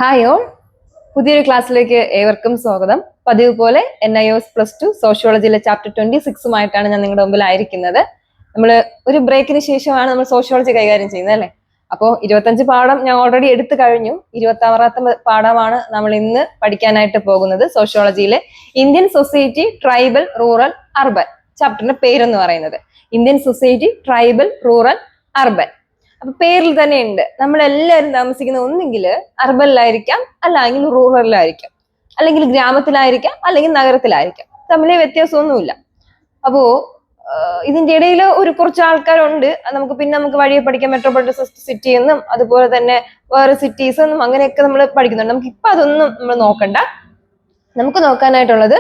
Hi all, പുതിയൊരു ക്ലാസ്സിലേക്ക് ഏവർക്കും സ്വാഗതം. പതിവ് പോലെ NIOS +2 സോഷ്യോളജിയിലെ ചാപ്റ്റർ 26 ഞാൻ നിങ്ങളുടെ മുമ്പിലായിരിക്കുന്നത്. നമ്മൾ ഒരു ബ്രേക്കിന് ശേഷമാണ് നമ്മൾ സോഷ്യോളജി കൈകാര്യം ചെയ്യുന്നത് അല്ലേ. അപ്പോൾ 25 പാഠം ഞാൻ ഓൾറെഡി എടുത്തു കഴിഞ്ഞു. 26ാമത്തെ പാഠമാണ് നമ്മൾ ഇന്ന് പഠിക്കാനായിട്ട് പോകുന്നത്. സോഷ്യോളജിയിലെ Indian society, tribal, rural, urban. ചാപ്റ്ററിന്റെ പേരെന്ന് പറയുന്നത് Indian society, tribal, rural, urban. അപ്പൊ പേരിൽ തന്നെ ഉണ്ട്, നമ്മളെല്ലാവരും താമസിക്കുന്ന ഒന്നെങ്കിൽ അർബനിലായിരിക്കാം, അല്ലെങ്കിൽ റൂറലിലായിരിക്കാം, അല്ലെങ്കിൽ ഗ്രാമത്തിലായിരിക്കാം, അല്ലെങ്കിൽ നഗരത്തിലായിരിക്കാം. തമ്മിലെ വ്യത്യാസമൊന്നുമില്ല. അപ്പോ ഇതിന്റെ ഇടയിൽ കുറച്ച് ആൾക്കാരുണ്ട്. നമുക്ക് വഴിയെ പഠിക്കാം. മെട്രോപൊളിറ്റൻ സിറ്റി എന്നും അതുപോലെ തന്നെ വേറെ സിറ്റീസ് എന്നും അങ്ങനെയൊക്കെ നമ്മൾ പഠിക്കുന്നുണ്ട്. നമുക്ക് ഇപ്പൊ അതൊന്നും നമ്മൾ നോക്കണ്ട. നമുക്ക് നോക്കാനായിട്ടുള്ളത്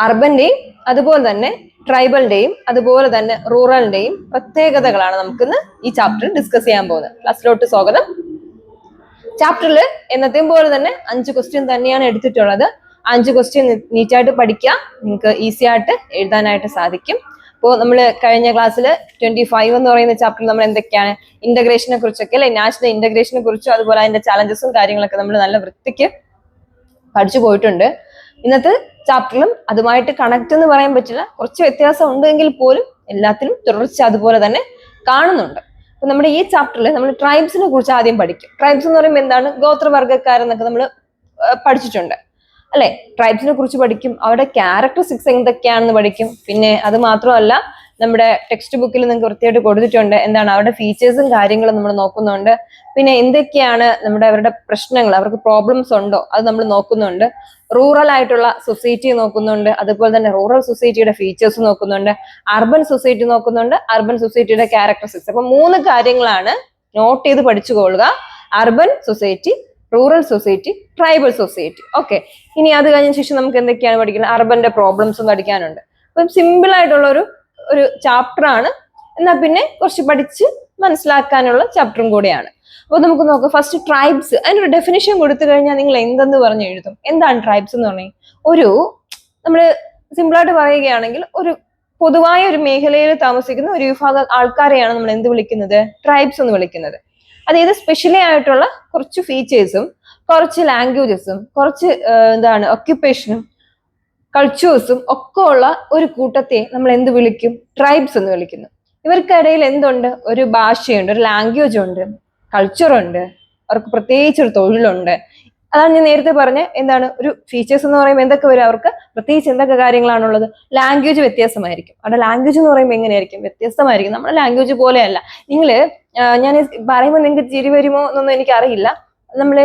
അർബന്റെയും അതുപോലെ തന്നെ ട്രൈബലിന്റെയും അതുപോലെ തന്നെ റൂറലിന്റെയും പ്രത്യേകതകളാണ് നമുക്കിന്ന് ഈ ചാപ്റ്ററിൽ ഡിസ്കസ് ചെയ്യാൻ പോകുന്നത്. ക്ലാസ്സിലോട്ട് സ്വാഗതം. ചാപ്റ്ററിൽ എന്നത്തെയും പോലെ തന്നെ 5 ക്വസ്റ്റ്യൻ തന്നെയാണ് എടുത്തിട്ടുള്ളത്. 5 ക്വസ്റ്റ്യൻ നീറ്റായിട്ട് പഠിക്കുക, നിങ്ങൾക്ക് ഈസി ആയിട്ട് എഴുതാനായിട്ട് സാധിക്കും. അപ്പോൾ നമ്മൾ കഴിഞ്ഞ ക്ലാസ്സിൽ 25 എന്ന് പറയുന്ന ചാപ്റ്ററിൽ നമ്മൾ എന്തൊക്കെയാണ് ഇന്റഗ്രേഷനെ കുറിച്ചൊക്കെ അല്ലെ, നാഷണൽ ഇന്റഗ്രേഷനെ കുറിച്ചും അതുപോലെ അതിന്റെ ചാലഞ്ചസും കാര്യങ്ങളൊക്കെ നമ്മൾ നല്ല വൃത്തിക്ക് പഠിച്ചു പോയിട്ടുണ്ട്. ഇന്നത്തെ ചാപ്റ്ററിലും അതുമായിട്ട് കണക്ട് എന്ന് പറയാൻ പറ്റില്ല, കുറച്ച് വ്യത്യാസം ഉണ്ടെങ്കിൽ പോലും എല്ലാത്തിലും തുടർച്ച അതുപോലെ തന്നെ കാണുന്നുണ്ട്. അപ്പൊ നമ്മുടെ ഈ ചാപ്റ്ററിൽ നമ്മൾ ട്രൈബ്സിനെ കുറിച്ച് ആദ്യം പഠിക്കും. ട്രൈബ്സ് എന്ന് പറയുമ്പോൾ എന്താണ്? ഗോത്രവർഗ്ഗക്കാരെന്നൊക്കെ നമ്മൾ പഠിച്ചിട്ടുണ്ട് അല്ലെ. ട്രൈബ്സിനെ കുറിച്ച് പഠിക്കും, അവരുടെ ക്യാരക്ടറിസ്റ്റിക്സ് എന്തൊക്കെയാണെന്ന് പഠിക്കും. പിന്നെ അത് മാത്രമല്ല, നമ്മുടെ ടെക്സ്റ്റ് ബുക്കിൽ നിങ്ങൾക്ക് വൃത്തിയായിട്ട് കൊടുത്തിട്ടുണ്ട് എന്താണ് അവരുടെ ഫീച്ചേഴ്സും കാര്യങ്ങളും നമ്മൾ നോക്കുന്നുണ്ട്. പിന്നെ എന്തൊക്കെയാണ് അവരുടെ പ്രശ്നങ്ങൾ, അവർക്ക് പ്രോബ്ലംസ് ഉണ്ടോ അത് നമ്മൾ നോക്കുന്നുണ്ട്. റൂറൽ ആയിട്ടുള്ള സൊസൈറ്റി നോക്കുന്നുണ്ട്, അതുപോലെ തന്നെ റൂറൽ സൊസൈറ്റിയുടെ ഫീച്ചേഴ്സ് നോക്കുന്നുണ്ട്. അർബൻ സൊസൈറ്റി നോക്കുന്നുണ്ട്, അർബൻ സൊസൈറ്റിയുടെ ക്യാരക്ടറിസ്റ്റിക്സ്. അപ്പൊ 3 കാര്യങ്ങളാണ് നോട്ട് ചെയ്ത് പഠിച്ചുകൊള്ളുക: urban society, rural society, tribal society. Okay, ഇനി അത് കഴിഞ്ഞ ശേഷം നമുക്ക് എന്തൊക്കെയാണ് പഠിക്കുന്നത്? അർബന്റെ പ്രോബ്ലംസും പഠിക്കാനുണ്ട്. അപ്പം സിമ്പിൾ ആയിട്ടുള്ള ഒരു ചാപ്റ്റർ ആണ്, എന്നാൽ പിന്നെ കുറച്ച് പഠിച്ച് മനസ്സിലാക്കാനുള്ള ചാപ്റ്ററും കൂടെയാണ്. അപ്പൊ നമുക്ക് നോക്കാം. ഫസ്റ്റ് ട്രൈബ്സ്, അതിനൊരു ഡെഫിനിഷൻ കൊടുത്തു കഴിഞ്ഞാൽ നിങ്ങൾ എന്തെന്ന് പറഞ്ഞ് എഴുതും? എന്താണ് ട്രൈബ്സ് എന്ന് പറഞ്ഞാൽ? നമ്മൾ സിമ്പിളായിട്ട് പറയുകയാണെങ്കിൽ ഒരു പൊതുവായ ഒരു മേഖലയിൽ താമസിക്കുന്ന ഒരു വിഭാഗം ആൾക്കാരെയാണ് നമ്മൾ എന്ത് വിളിക്കുന്നത്? ട്രൈബ്സ് എന്ന് വിളിക്കുന്നത്. അതായത് സ്പെഷ്യലി ആയിട്ടുള്ള കുറച്ച് ഫീച്ചേഴ്സും കുറച്ച് ലാംഗ്വേജസും കുറച്ച് ഒക്യുപ്പേഷനും കൾച്ചേഴ്സും ഒക്കെ ഉള്ള ഒരു കൂട്ടത്തെ നമ്മൾ എന്ത് വിളിക്കും? ട്രൈബ്സ് എന്ന് വിളിക്കുന്നു. ഇവർക്കിടയിൽ എന്തുണ്ട്? ഒരു ഭാഷയുണ്ട്, ഒരു ലാംഗ്വേജ് ഉണ്ട്, കൾച്ചറുണ്ട്, അവർക്ക് പ്രത്യേകിച്ച് ഒരു തൊഴിലുണ്ട്. അതാണ് ഞാൻ നേരത്തെ പറഞ്ഞ ഒരു ഫീച്ചേഴ്സ് എന്ന് പറയുമ്പോൾ എന്തൊക്കെ വരും? അവർക്ക് പ്രത്യേകിച്ച് എന്തൊക്കെ കാര്യങ്ങളാണുള്ളത്? ലാംഗ്വേജ് വ്യത്യാസമായിരിക്കും. അവരുടെ ലാംഗ്വേജ് എന്ന് പറയുമ്പോൾ എങ്ങനെയായിരിക്കും? വ്യത്യസ്തമായിരിക്കും. നമ്മുടെ ലാംഗ്വേജ് പോലെയല്ല. ഞാൻ പറയുമ്പോൾ നിങ്ങൾക്ക് ചിരി വരുമോ എന്നൊന്നും എനിക്കറിയില്ല. നമ്മൾ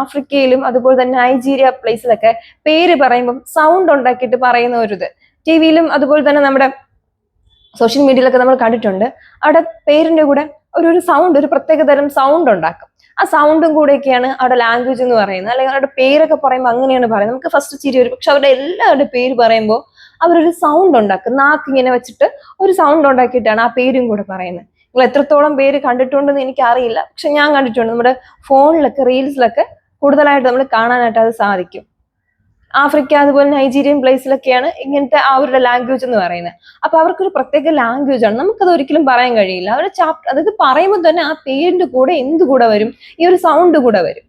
ആഫ്രിക്കയിലും അതുപോലെ തന്നെ നൈജീരിയ പ്ലേസിലൊക്കെ പേര് പറയുമ്പോൾ സൗണ്ട് ഉണ്ടാക്കിയിട്ട് പറയുന്ന ടിവിയിലും അതുപോലെ തന്നെ നമ്മുടെ സോഷ്യൽ മീഡിയയിലൊക്കെ നമ്മൾ കണ്ടിട്ടുണ്ട്. അവിടെ പേരിന്റെ കൂടെ ഒരു സൗണ്ട്, ഒരു പ്രത്യേക തരം സൗണ്ട് ഉണ്ടാക്കും. ആ സൗണ്ടും കൂടെയൊക്കെയാണ് അവിടെ ലാംഗ്വേജ് എന്ന് പറയുന്നത്. അല്ലെങ്കിൽ അവരുടെ പേരൊക്കെ പറയുമ്പോൾ അങ്ങനെയാണ് പറയുന്നത്. നമുക്ക് ഫസ്റ്റ് ചിരി വരും. പക്ഷെ അവരുടെ എല്ലാവരുടെ പേര് പറയുമ്പോൾ അവരൊരു സൗണ്ട് ഉണ്ടാക്കും. നാക്ക് ഇങ്ങനെ വെച്ചിട്ട് ഒരു സൗണ്ട് ഉണ്ടാക്കിയിട്ടാണ് ആ പേരും കൂടെ പറയുന്നത്. നിങ്ങൾ എത്രത്തോളം പേര് കണ്ടിട്ടുണ്ടെന്ന് എനിക്ക് അറിയില്ല, പക്ഷെ ഞാൻ കണ്ടിട്ടുണ്ട്. നമ്മുടെ ഫോണിലൊക്കെ റീൽസിലൊക്കെ കൂടുതലായിട്ട് നമ്മൾ കാണാനായിട്ട് അത് സാധിക്കും. ആഫ്രിക്ക അതുപോലെ നൈജീരിയൻ പ്ലേസിലൊക്കെയാണ് ഇങ്ങനത്തെ അവരുടെ ലാംഗ്വേജ് എന്ന് പറയുന്നത്. അപ്പൊ അവർക്കൊരു പ്രത്യേക ലാംഗ്വേജ് ആണ്. നമുക്കത് ഒരിക്കലും പറയാൻ കഴിയില്ല. അവരുടെ അതൊക്കെ പറയുമ്പോൾ തന്നെ ആ പേരിന്റെ കൂടെ എന്ത് കൂടെ വരും? ഈ ഒരു സൗണ്ട് കൂടെ വരും.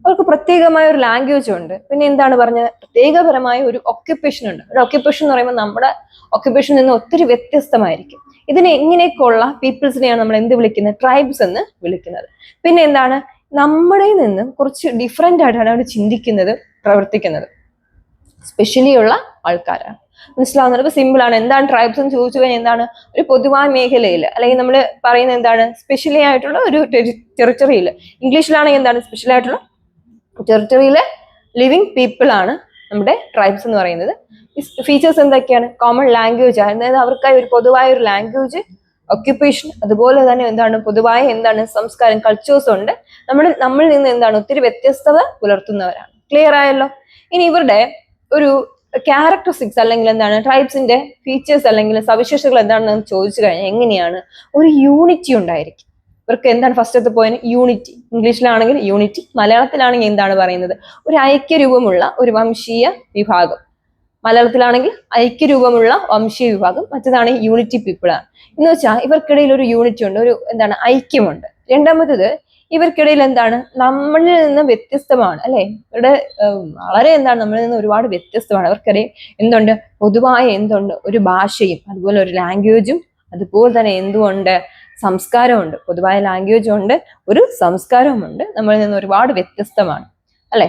അവർക്ക് പ്രത്യേകമായ ഒരു ലാംഗ്വേജ് ഉണ്ട്. പിന്നെ എന്താണ് പറഞ്ഞത്? പ്രത്യേകപരമായ ഒരു ഒക്യുപ്പേഷൻ ഉണ്ട്. ഒരു ഒക്യുപ്പേഷൻ എന്ന് പറയുമ്പോൾ നമ്മുടെ ഒക്യുപ്പേഷനിൽ നിന്ന് ഒത്തിരി വ്യത്യസ്തമായിരിക്കും. ഇങ്ങനെയൊക്കെയുള്ള പീപ്പിൾസിനെയാണ് നമ്മൾ എന്ത് വിളിക്കുന്നത്? ട്രൈബ്സ് എന്ന് വിളിക്കുന്നത്. പിന്നെ നമ്മുടെ നിന്നും കുറച്ച് ഡിഫറെന്റ് ആയിട്ടാണ് അവർ ചിന്തിക്കുന്നത്, പ്രവർത്തിക്കുന്നത്. സ്പെഷ്യലി ഉള്ള ആൾക്കാരാണ്. മനസ്സിലാവുന്നത്? ഇപ്പൊ സിമ്പിൾ ആണ്. എന്താണ് ട്രൈബ്സ് എന്ന് ചോദിച്ചു കഴിഞ്ഞാൽ ഒരു പൊതുവായ മേഖലയിൽ, അല്ലെങ്കിൽ നമ്മൾ പറയുന്നത് സ്പെഷ്യലി ആയിട്ടുള്ള ഒരു ടെറിട്ടറിയിൽ. ഇംഗ്ലീഷിലാണെങ്കിൽ സ്പെഷ്യൽ ആയിട്ടുള്ള ടെറിട്ടറിയിലെ ലിവിങ് പീപ്പിൾ ആണ് നമ്മുടെ ട്രൈബ്സ് എന്ന് പറയുന്നത്. ഫീച്ചേഴ്സ് എന്തൊക്കെയാണ്? കോമൺ ലാംഗ്വേജ്, അതായത് അവർക്കായി ഒരു പൊതുവായ ഒരു ലാംഗ്വേജ്, ഒക്യുപ്പേഷൻ, അതുപോലെ തന്നെ പൊതുവായ സംസ്കാരം, കൾച്ചേഴ്സ് ഉണ്ട്. നമ്മളിൽ നിന്ന് ഒത്തിരി വ്യത്യസ്തത പുലർത്തുന്നവരാണ്. ക്ലിയർ ആയല്ലോ? ഇനി ഇവരുടെ ഒരു ക്യാരക്ടറിസ്റ്റിക്സ് അല്ലെങ്കിൽ ട്രൈബ്സിന്റെ ഫീച്ചേഴ്സ് അല്ലെങ്കിൽ സവിശേഷതകൾ എന്താണെന്ന് ചോദിച്ചു കഴിഞ്ഞാൽ എങ്ങനെയാണ്? ഒരു യൂണിറ്റി ഉണ്ടായിരിക്കും. ഇവർക്ക് ഫസ്റ്റത്തെ പോയിന്റ്? യൂണിറ്റി. ഇംഗ്ലീഷിലാണെങ്കിൽ യൂണിറ്റി, മലയാളത്തിലാണെങ്കിൽ എന്താണ് പറയുന്നത്? ഒരു ഐക്യരൂപമുള്ള ഒരു വംശീയ വിഭാഗം. മലയാളത്തിലാണെങ്കിൽ ഐക്യരൂപമുള്ള വംശീയ വിഭാഗം, മറ്റേതാണ് യൂണിറ്റി പീപ്പിൾ ആണ്. എന്ന് വെച്ചാൽ ഇവർക്കിടയിൽ ഒരു യൂണിറ്റി ഉണ്ട്, ഒരു ഐക്യമുണ്ട്. രണ്ടാമത്തേത്, ഇവർക്കിടയിൽ എന്താണ്, നമ്മളിൽ നിന്ന് വ്യത്യസ്തമാണ് അല്ലെ, ഇവരുടെ വളരെ എന്താണ്, നമ്മളിൽ നിന്ന് ഒരുപാട് വ്യത്യസ്തമാണ്. അവർക്കിടയിൽ എന്തുണ്ട്, പൊതുവായ എന്തുണ്ട്, ഒരു ഭാഷയും അതുപോലെ ഒരു ലാംഗ്വേജും അതുപോലെ തന്നെ എന്തുകൊണ്ട്, സംസ്കാരമുണ്ട്. പൊതുവായ ലാംഗ്വേജും ഉണ്ട്, ഒരു സംസ്കാരവുമുണ്ട്, നമ്മളിൽ നിന്ന് ഒരുപാട് വ്യത്യസ്തമാണ് അല്ലെ.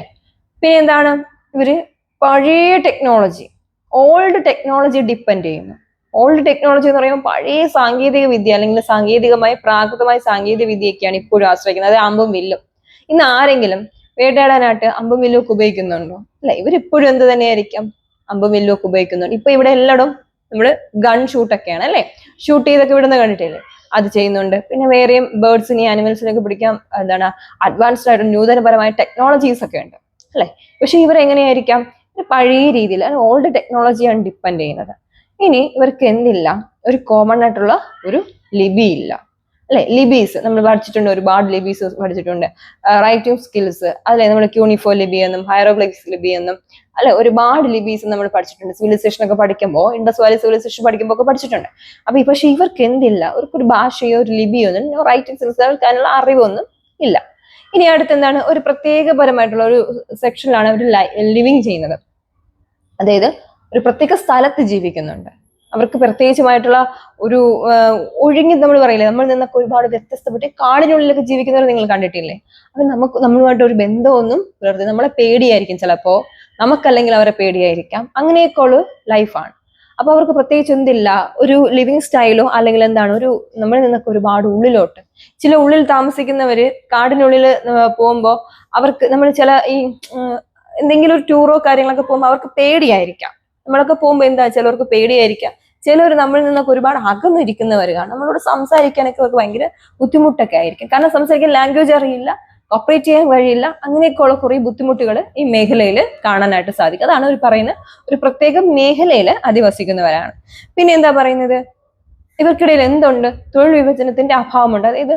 പിന്നെ എന്താണ്, ഇവര് പഴയ ടെക്നോളജി, ഓൾഡ് ടെക്നോളജി ഡിപ്പെൻഡ് ചെയ്യുന്നു. ഓൾഡ് ടെക്നോളജി എന്ന് പറയുമ്പോൾ പഴയ സാങ്കേതിക വിദ്യ അല്ലെങ്കിൽ സാങ്കേതികമായി പ്രാകൃതമായ സാങ്കേതിക വിദ്യയൊക്കെയാണ് ഇപ്പോഴും ആശ്രയിക്കുന്നത്. അത് അമ്പും വില്ലും. ഇന്ന് ആരെങ്കിലും വേട്ടയാടാനായിട്ട് അമ്പും വില്ലും ഒക്കെ ഉപയോഗിക്കുന്നുണ്ടോ? അല്ലെ, ഇവരിപ്പോഴും എന്ത് തന്നെയായിരിക്കും, അമ്പും വില്ലും ഒക്കെ ഉപയോഗിക്കുന്നുണ്ട്. ഇപ്പൊ ഇവിടെ എല്ലായിടും നമ്മള് ഗൺ ഷൂട്ടൊക്കെയാണ് അല്ലെ, ഷൂട്ട് ചെയ്തൊക്കെ വിടുന്ന കണ്ടിട്ടില്ലേ, അത് ചെയ്യുന്നുണ്ട്. പിന്നെ വേറെയും ബേർഡ്സിനെ ആനിമൽസിനൊക്കെ പിടിക്കാൻ എന്താണ് അഡ്വാൻസ്ഡ് ആയിട്ട് നൂതനപരമായ ടെക്നോളജീസ് ഒക്കെ ഉണ്ട് അല്ലെ. പക്ഷെ ഇവരെങ്ങനെയായിരിക്കാം, പഴയ രീതിയിൽ ഓൾഡ് ടെക്നോളജിയാണ് ഡിപ്പെൻഡ് ചെയ്യുന്നത്. ഇനി ഇവർക്ക് എന്തില്ല, ഒരു കോമൺ ആയിട്ടുള്ള ഒരു ലിപി ഇല്ല അല്ലെ. ലിപീസ് നമ്മൾ പഠിച്ചിട്ടുണ്ട്, ഒരുപാട് ലിപീസ് പഠിച്ചിട്ടുണ്ട്. റൈറ്റിംഗ് സ്കിൽസ് അല്ലെ, നമ്മൾ ക്യൂണിഫോ ലിപി എന്നും ഹയറോഗ്ലിഫിക്സ് ലിപി എന്നും അല്ലെ, ഒരുപാട് ലിപീസ് നമ്മൾ പഠിച്ചിട്ടുണ്ട്. സിവിലൈസേഷൻ ഒക്കെ പഠിക്കുമ്പോൾ, ഇൻഡസ് വാലി സിവിലൈസേഷൻ പഠിക്കുമ്പോൾ ഒക്കെ പഠിച്ചിട്ടുണ്ട്. അപ്പൊ പക്ഷെ ഇവർക്ക് എന്തില്ല, ഇവർക്കൊരു ഭാഷയോ ഒരു ലിപിയോ ഒന്നും, റൈറ്റിംഗ് സ്കിൽസ് അതിനുള്ള അറിവൊന്നും ഇല്ല. ഇനി അടുത്ത് എന്താണ്, ഒരു പ്രത്യേകപരമായിട്ടുള്ള ഒരു സെക്ഷനിലാണ് അവർ ലിവിങ് ചെയ്യുന്നത്. അതായത് ഒരു പ്രത്യേക സ്ഥലത്ത് ജീവിക്കുന്നുണ്ട്. അവർക്ക് പ്രത്യേകിച്ചുമായിട്ടുള്ള ഒരു ഒഴുങ്ങി, നമ്മൾ പറയില്ലേ, നമ്മൾ നിന്നൊക്കെ ഒരുപാട് വ്യത്യസ്തപ്പെട്ട് കാടിനുള്ളിലൊക്കെ ജീവിക്കുന്നവർ നിങ്ങൾ കണ്ടിട്ടില്ലേ. അപ്പൊ നമ്മളുമായിട്ട് ഒരു ബന്ധമൊന്നും പുലർത്തി, നമ്മളെ പേടിയായിരിക്കും ചിലപ്പോ, നമുക്കല്ലെങ്കിൽ അവരെ പേടിയായിരിക്കാം. അങ്ങനെയൊക്കെ ഉള്ള ലൈഫാണ്. അപ്പൊ അവർക്ക് പ്രത്യേകിച്ച് എന്തില്ല, ഒരു ലിവിങ് സ്റ്റൈലോ അല്ലെങ്കിൽ എന്താണ്, ഒരു നമ്മളിൽ നിന്നൊക്കെ ഒരുപാട് ഉള്ളിലോട്ട്, ചില ഉള്ളിൽ താമസിക്കുന്നവര് കാടിനുള്ളിൽ പോകുമ്പോൾ അവർക്ക്, നമ്മൾ ചില ഈ എന്തെങ്കിലും ഒരു ടൂറോ കാര്യങ്ങളൊക്കെ പോകുമ്പോൾ അവർക്ക് പേടിയായിരിക്കാം. നമ്മളൊക്കെ പോകുമ്പോൾ എന്താ, ചിലവർക്ക് പേടിയായിരിക്കാം. ചിലർ നമ്മളിൽ നിന്നൊക്കെ ഒരുപാട് അകന്നിരിക്കുന്നവർ കാണാം. നമ്മളോട് സംസാരിക്കാനൊക്കെ അവർക്ക് ഭയങ്കര ബുദ്ധിമുട്ടൊക്കെ ആയിരിക്കും. കാരണം സംസാരിക്കാൻ ലാംഗ്വേജ് അറിയില്ല, ഓപ്പറേറ്റ് ചെയ്യാൻ കഴിയില്ല. അങ്ങനെയൊക്കെയുള്ള കുറെ ബുദ്ധിമുട്ടുകൾ ഈ മേഖലയിൽ കാണാനായിട്ട് സാധിക്കും. അതാണ് അവർ പറയുന്ന ഒരു പ്രത്യേക മേഖലയിൽ അധിവസിക്കുന്നവരാണ്. പിന്നെ എന്താ പറയുന്നത്, ഇവർക്കിടയിൽ എന്തുണ്ട്, തൊഴിൽ വിഭജനത്തിന്റെ അഭാവമുണ്ട്. അതായത്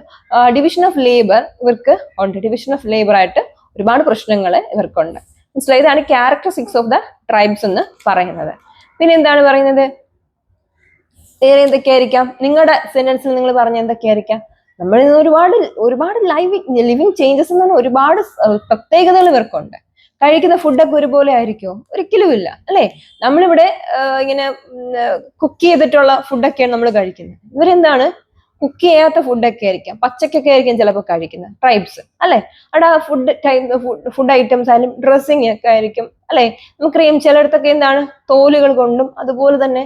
ഡിവിഷൻ ഓഫ് ലേബർ ഇവർക്ക് ഉണ്ട്. ഡിവിഷൻ ഓഫ് ലേബർ ആയിട്ട് ഒരുപാട് പ്രശ്നങ്ങൾ ഇവർക്കുണ്ട്. മനസ്സിലായി, ഇതാണ് ക്യാരക്ടറിസ്റ്റിക്സ് ഓഫ് ദ ട്രൈബ്സ് എന്ന് പറയുന്നത്. പിന്നെ എന്താണ് പറയുന്നത്, വേറെ എന്തൊക്കെയായിരിക്കാം, നിങ്ങളുടെ സെന്റൻസിൽ നിങ്ങൾ പറഞ്ഞ എന്തൊക്കെയായിരിക്കാം, നമ്മളിൽ നിന്ന് ഒരുപാട് ലിവിങ് ചേഞ്ചസ് എന്ന് പറഞ്ഞാൽ ഒരുപാട് പ്രത്യേകതകൾ ഇവർക്കുണ്ട്. കഴിക്കുന്ന ഫുഡൊക്കെ ഒരുപോലെ ആയിരിക്കുമോ? ഒരിക്കലും ഇല്ല അല്ലെ. നമ്മളിവിടെ ഇങ്ങനെ കുക്ക് ചെയ്തിട്ടുള്ള ഫുഡൊക്കെയാണ് നമ്മൾ കഴിക്കുന്നത്. ഇവരെന്താണ്, കുക്ക് ചെയ്യാത്ത ഫുഡൊക്കെ ആയിരിക്കാം, പച്ചക്കൊക്കെ ആയിരിക്കും ചിലപ്പോൾ കഴിക്കുന്നത് ട്രൈബ്സ് അല്ലെ. അവിടെ ഫുഡ് ഐറ്റംസ് ആയാലും ഡ്രസ്സിങ് ഒക്കെ ആയിരിക്കും അല്ലെ. നമുക്കറിയാം ചിലയിടത്തൊക്കെ എന്താണ്, തോലുകൾ കൊണ്ടും അതുപോലെ തന്നെ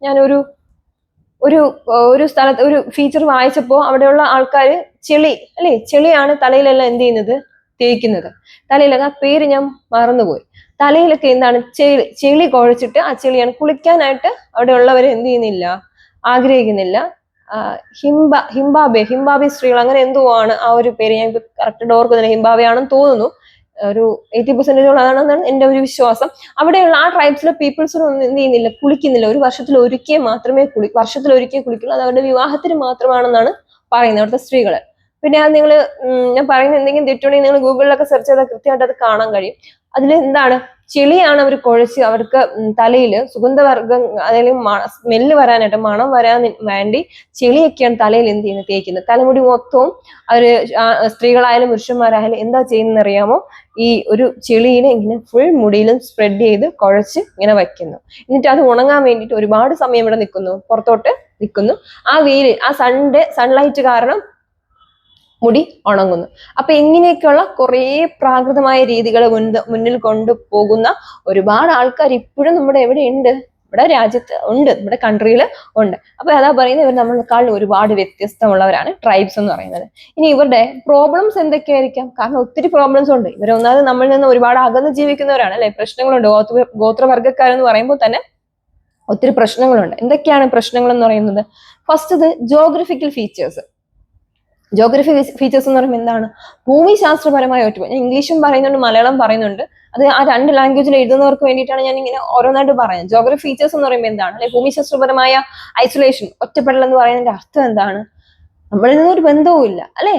ഞാനൊരു ഒരു സ്ഥലത്ത് ഒരു ഫീച്ചർ വായിച്ചപ്പോൾ അവിടെയുള്ള ആൾക്കാർ ചെളിയാണ് തലയിലെല്ലാം എന്ത് ചെയ്യുന്നത്, തേക്കുന്നത്. തലയിലൊക്കെ, ആ പേര് ഞാൻ മറന്നുപോയി. തലയിലൊക്കെ എന്താണ്, ചെളി കുഴച്ചിട്ട് ആ ചെളിയാണ് കുളിക്കാനായിട്ട് അവിടെ ഉള്ളവർ എന്ത് ചെയ്യുന്നില്ല, ആഗ്രഹിക്കുന്നില്ല. ഹിംബാബെ സ്ത്രീകൾ, അങ്ങനെ എന്തോ ആണ് ആ ഒരു പേര്, ഞാൻ കറക്റ്റ് ഓർക്കുന്നില്ല. ഹിംബാബെ ആണെന്ന് തോന്നുന്നു. ഒരു 80% അതാണെന്നാണ് എൻ്റെ ഒരു വിശ്വാസം. അവിടെയുള്ള ആ ട്രൈബ്സിലെ പീപ്പിൾസിനൊന്നും എന്ത് ചെയ്യുന്നില്ല, കുളിക്കുന്നില്ല. ഒരു വർഷത്തിൽ ഒരിക്കൽ മാത്രമേ കുളിക്കുള്ളൂ. അത് അവരുടെ വിവാഹത്തിന് മാത്രമാണെന്നാണ് പറയുന്നത് അവിടുത്തെ സ്ത്രീകള്. പിന്നെ അത് ഞാൻ പറയുന്ന എന്തെങ്കിലും തെറ്റുണ്ടെങ്കിൽ നിങ്ങൾ ഗൂഗിളിലൊക്കെ സെർച്ച് ചെയ്താൽ കൃത്യമായിട്ട് അത് കാണാൻ കഴിയും. അതിൽ എന്താണ്, ചെളിയാണ് അവർ കുഴച്ച് അവർക്ക് തലയിൽ സുഗന്ധവർഗം, അതായത് സ്മെല്ല് വരാനായിട്ട്, മണം വരാൻ വേണ്ടി ചെളിയൊക്കെയാണ് തലയിൽ എന്ത് ചെയ്യുന്നത്, തേക്കുന്നത്. തലമുടി മൊത്തവും അവര് സ്ത്രീകളായാലും പുരുഷന്മാരായാലും എന്താ ചെയ്യുന്നത് അറിയാമോ, ഈ ഒരു ചെളിയിനെ ഇങ്ങനെ ഫുൾ മുടിയിലും സ്പ്രെഡ് ചെയ്ത് കുഴച്ച് ഇങ്ങനെ വയ്ക്കുന്നു. എന്നിട്ട് അത് ഉണങ്ങാൻ വേണ്ടിയിട്ട് ഒരുപാട് സമയം ഇവിടെ പുറത്തോട്ട് നിൽക്കുന്നു. ആ വെയിൽ, ആ സൺലൈറ്റ് കാരണം മുടി ഉണങ്ങുന്നു. അപ്പൊ ഇങ്ങനെയൊക്കെയുള്ള കുറെ പ്രാകൃതമായ രീതികൾ മുന്നിൽ കൊണ്ടുപോകുന്ന ഒരുപാട് ആൾക്കാർ ഇപ്പോഴും നമ്മുടെ എവിടെ ഉണ്ട്, ഇവിടെ രാജ്യത്ത് ഉണ്ട്, നമ്മുടെ കൺട്രിയിൽ ഉണ്ട്. അപ്പൊ അതാ പറയുന്നത്, ഇവർ നമ്മളെക്കാൾ ഒരുപാട് വ്യത്യസ്തമുള്ളവരാണ് ട്രൈബ്സ് എന്ന് പറയുന്നത്. ഇനി ഇവരുടെ പ്രോബ്ലംസ് എന്തൊക്കെയായിരിക്കാം? കാരണം ഒത്തിരി പ്രോബ്ലംസ് ഉണ്ട്. ഇവരൊന്നാമത് നമ്മളിൽ നിന്ന് ഒരുപാട് അകന്ന് ജീവിക്കുന്നവരാണ് അല്ലെ. പ്രശ്നങ്ങളുണ്ട്. ഗോത്രവർഗ്ഗക്കാരെന്ന് പറയുമ്പോൾ തന്നെ ഒത്തിരി പ്രശ്നങ്ങളുണ്ട്. എന്തൊക്കെയാണ് പ്രശ്നങ്ങൾ എന്ന് പറയുന്നത്? First, geographical features. Geography features എന്ന് പറയുമ്പോൾ എന്താണ്, ഭൂമിശാസ്ത്രപരമായ ഒറ്റ, ഞാൻ ഇംഗ്ലീഷും പറയുന്നുണ്ട് മലയാളം പറയുന്നുണ്ട്. അത് ആ രണ്ട് ലാംഗ്വേജിൽ എഴുതുന്നവർക്ക് വേണ്ടിയിട്ടാണ് ഞാൻ ഇങ്ങനെ ഓരോന്നായിട്ട് പറയുന്നത്. ജോഗ്രഫി ഫീച്ചേഴ്സ് എന്ന് പറയുമ്പോൾ എന്താണ്, അല്ലെ, ഭൂമിശാസ്ത്രപരമായ ഐസൊലേഷൻ, ഒറ്റപ്പെടൽ എന്ന് പറയുന്നതിന്റെ അർത്ഥം എന്താണ്? നമ്മളിൽ നിന്ന് ഒരു ബന്ധവും ഇല്ല അല്ലെ.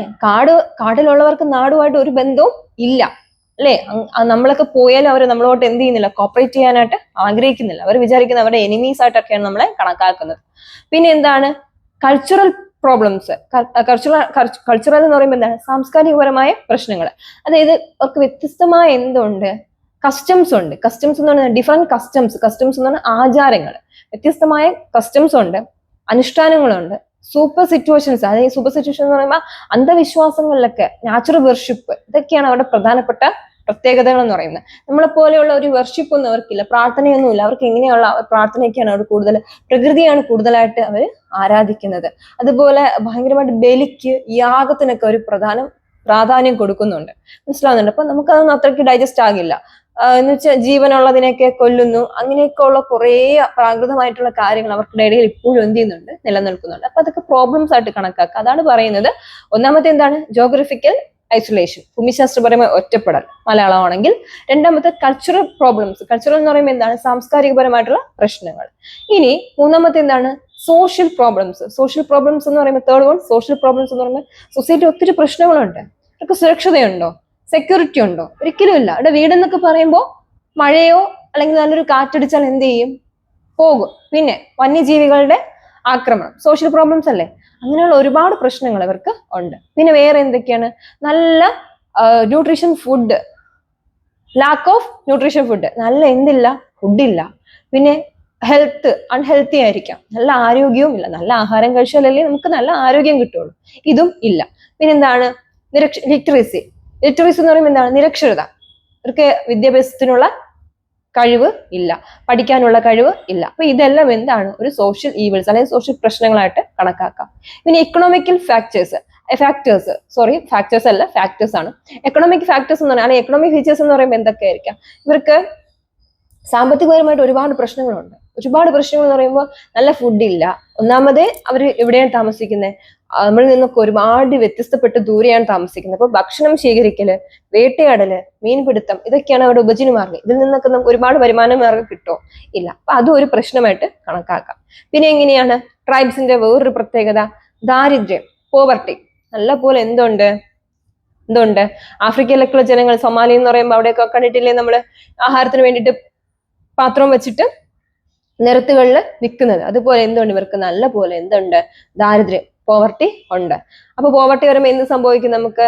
കാടിലുള്ളവർക്ക് നാടുമായിട്ട് ഒരു ബന്ധവും ഇല്ല അല്ലെ. നമ്മളൊക്കെ പോയാലും അവർ നമ്മളോട്ട് എന്ത് ചെയ്യുന്നില്ല, കോപ്പറേറ്റ് ചെയ്യാനായിട്ട് ആഗ്രഹിക്കുന്നില്ല. അവർ വിചാരിക്കുന്നത് അവരുടെ എനിമീസ് ആയിട്ടൊക്കെയാണ് നമ്മളെ കണക്കാക്കുന്നത്. പിന്നെ എന്താണ്, കൾച്ചറൽ പ്രോബ്ലംസ്. കൾച്ചറൽ എന്ന് പറയുമ്പോൾ എന്താണ്? സാംസ്കാരികപരമായ പ്രശ്നങ്ങൾ. അതായത് അവർക്ക് വ്യത്യസ്തമായ എന്തുണ്ട്? കസ്റ്റംസ് ഉണ്ട്. കസ്റ്റംസ് എന്ന് പറഞ്ഞാൽ ഡിഫറെന്റ് കസ്റ്റംസ് എന്ന് പറഞ്ഞാൽ ആചാരങ്ങൾ, വ്യത്യസ്തമായ കസ്റ്റംസ് ഉണ്ട്, അനുഷ്ഠാനങ്ങളുണ്ട്. സൂപ്പർ സിറ്റുവേഷൻസ്, അതായത് സൂപ്പർ സിറ്റുവേഷൻ എന്ന് പറയുമ്പോൾ അന്ധവിശ്വാസങ്ങളിലൊക്കെ നാച്ചുറൽ വർഷിപ്പ്, ഇതൊക്കെയാണ് അവരുടെ പ്രധാനപ്പെട്ട പ്രത്യേകതകൾ എന്ന് പറയുന്നത്. നമ്മളെ പോലെയുള്ള ഒരു വർഷിപ്പ് ഒന്നും അവർക്കില്ല, പ്രാർത്ഥനയൊന്നുമില്ല. അവർക്ക് എങ്ങനെയുള്ള പ്രാർത്ഥനയൊക്കെയാണ് അവർ കൂടുതൽ, പ്രകൃതിയാണ് കൂടുതലായിട്ട് അവർ ആരാധിക്കുന്നത്. അതുപോലെ ഭയങ്കരമായിട്ട് ബലിക്ക്, യാഗത്തിനൊക്കെ ഒരു പ്രാധാന്യം കൊടുക്കുന്നുണ്ട്. മനസ്സിലാവുന്നുണ്ട്? അപ്പൊ നമുക്കതൊന്നും അത്രയ്ക്ക് ഡൈജസ്റ്റ് ആകില്ല. എന്ന് വെച്ചാൽ ജീവനുള്ളതിനെയൊക്കെ കൊല്ലുന്നു, അങ്ങനെയൊക്കെ ഉള്ള കുറേ പ്രാകൃതമായിട്ടുള്ള കാര്യങ്ങൾ അവർക്കിടെ ഇടയിൽ ഇപ്പോഴും എന്ത് ചെയ്യുന്നുണ്ട്? നിലനിൽക്കുന്നുണ്ട്. അപ്പൊ അതൊക്കെ പ്രോബ്ലംസ് ആയിട്ട് കണക്കാക്കുക. അതാണ് പറയുന്നത്. ഒന്നാമത്തെ എന്താണ്? ജോഗ്രഫിക്കൽ ഐസൊലേഷൻ, ഭൂമിശാസ്ത്രപരമായ ഒറ്റപ്പെടൽ മലയാളമാണെങ്കിൽ. രണ്ടാമത്തെ കൾച്ചറൽ പ്രോബ്ലംസ്. കൾച്ചറൽ എന്ന് പറയുമ്പോൾ എന്താണ്? സാംസ്കാരികപരമായിട്ടുള്ള പ്രശ്നങ്ങൾ. ഇനി മൂന്നാമത്തെ എന്താണ്? Social problems. സോഷ്യൽ പ്രോബ്ലംസ് എന്ന് പറയുമ്പോൾ തേർഡ് വൺ സോഷ്യൽ പ്രോബ്ലംസ് എന്ന് പറയുമ്പോൾ സൊസൈറ്റി ഒത്തിരി പ്രശ്നങ്ങളുണ്ട്. അവർക്ക് സുരക്ഷിതയുണ്ടോ? സെക്യൂരിറ്റി ഉണ്ടോ? ഒരിക്കലും ഇല്ല. അവിടെ വീടെന്നൊക്കെ പറയുമ്പോൾ മഴയോ അല്ലെങ്കിൽ നല്ലൊരു കാറ്റടിച്ചാൽ എന്ത് ചെയ്യും? പോകും. പിന്നെ വന്യജീവികളുടെ ആക്രമണം, സോഷ്യൽ പ്രോബ്ലംസ് അല്ലേ? അങ്ങനെയുള്ള ഒരുപാട് പ്രശ്നങ്ങൾ ഇവർക്ക് ഉണ്ട്. പിന്നെ വേറെ എന്തൊക്കെയാണ്? നല്ല nutrition food, lack of nutrition food, നല്ല എന്തില്ല? ഫുഡില്ല. പിന്നെ ഹെൽത്ത് അൺഹെൽത്തി ആയിരിക്കാം, നല്ല ആരോഗ്യവും ഇല്ല. നല്ല ആഹാരം കഴിച്ചാലല്ലേ നമുക്ക് നല്ല ആരോഗ്യം കിട്ടുള്ളൂ, ഇതും ഇല്ല. പിന്നെന്താണ്? ലിറ്ററസി എന്ന് പറയുമ്പോൾ എന്താണ്? നിരക്ഷരത. ഇവർക്ക് വിദ്യാഭ്യാസത്തിനുള്ള കഴിവ് ഇല്ല, പഠിക്കാനുള്ള കഴിവ് ഇല്ല. അപ്പൊ ഇതെല്ലാം എന്താണ്? ഒരു സോഷ്യൽ ഈവിൾസ് അല്ലെങ്കിൽ സോഷ്യൽ പ്രശ്നങ്ങളായിട്ട് കണക്കാക്കാം. പിന്നെ ഇക്കണോമിക്കൽ ഫാക്ടേഴ്സ് അല്ല, ഫാക്ടേഴ്സ് ആണ്. എക്കണോമിക് ഫാക്ടേഴ്സ് എന്ന് പറഞ്ഞാൽ എക്കണോമിക് ഫീച്ചേഴ്സ് എന്ന് പറയുമ്പോൾ എന്തൊക്കെയായിരിക്കാം? ഇവർക്ക് സാമ്പത്തികപരമായിട്ട് ഒരുപാട് പ്രശ്നങ്ങളുണ്ട്. ഒരുപാട് പ്രശ്നങ്ങൾ എന്ന് പറയുമ്പോൾ നല്ല ഫുഡില്ല. ഒന്നാമത് അവർ എവിടെയാണ് താമസിക്കുന്നത്? നമ്മളിൽ നിന്നൊക്കെ ഒരുപാട് വ്യത്യസ്തപ്പെട്ട് ദൂരെയാണ് താമസിക്കുന്നത്. അപ്പൊ ഭക്ഷണം ശേഖരിക്കല്, വേട്ടയാടല്, മീൻപിടുത്തം, ഇതൊക്കെയാണ് അവരുടെ ഉപജീവനമാർഗ്ഗം. ഇതിൽ നിന്നൊക്കെ നമുക്ക് ഒരുപാട് വരുമാന മാർഗ്ഗം കിട്ടുമോ? ഇല്ല. അപ്പൊ അതും ഒരു പ്രശ്നമായിട്ട് കണക്കാക്കാം. പിന്നെ എങ്ങനെയാണ്? ട്രൈബ്സിന്റെ വേറൊരു പ്രത്യേകത ദാരിദ്ര്യം, പോവർട്ടി. നല്ല പോലെ എന്തുണ്ട്? ആഫ്രിക്കയിലൊക്കെയുള്ള ജനങ്ങൾ, സൊമാലി എന്ന് പറയുമ്പോൾ അവിടെയൊക്കെ കണ്ടിട്ടില്ലേ നമ്മള് ആഹാരത്തിന് വേണ്ടിയിട്ട് പാത്രം വെച്ചിട്ട് നിരത്തുകളിൽ നിൽക്കുന്നത്? അതുപോലെ എന്തുണ്ട്? ഇവർക്ക് നല്ല പോലെ എന്തുണ്ട്? ദാരിദ്ര്യം, പോവർട്ടി ഉണ്ട്. അപ്പൊ പോവർട്ടി വരുമ്പോൾ എന്ത് സംഭവിക്കും? നമുക്ക്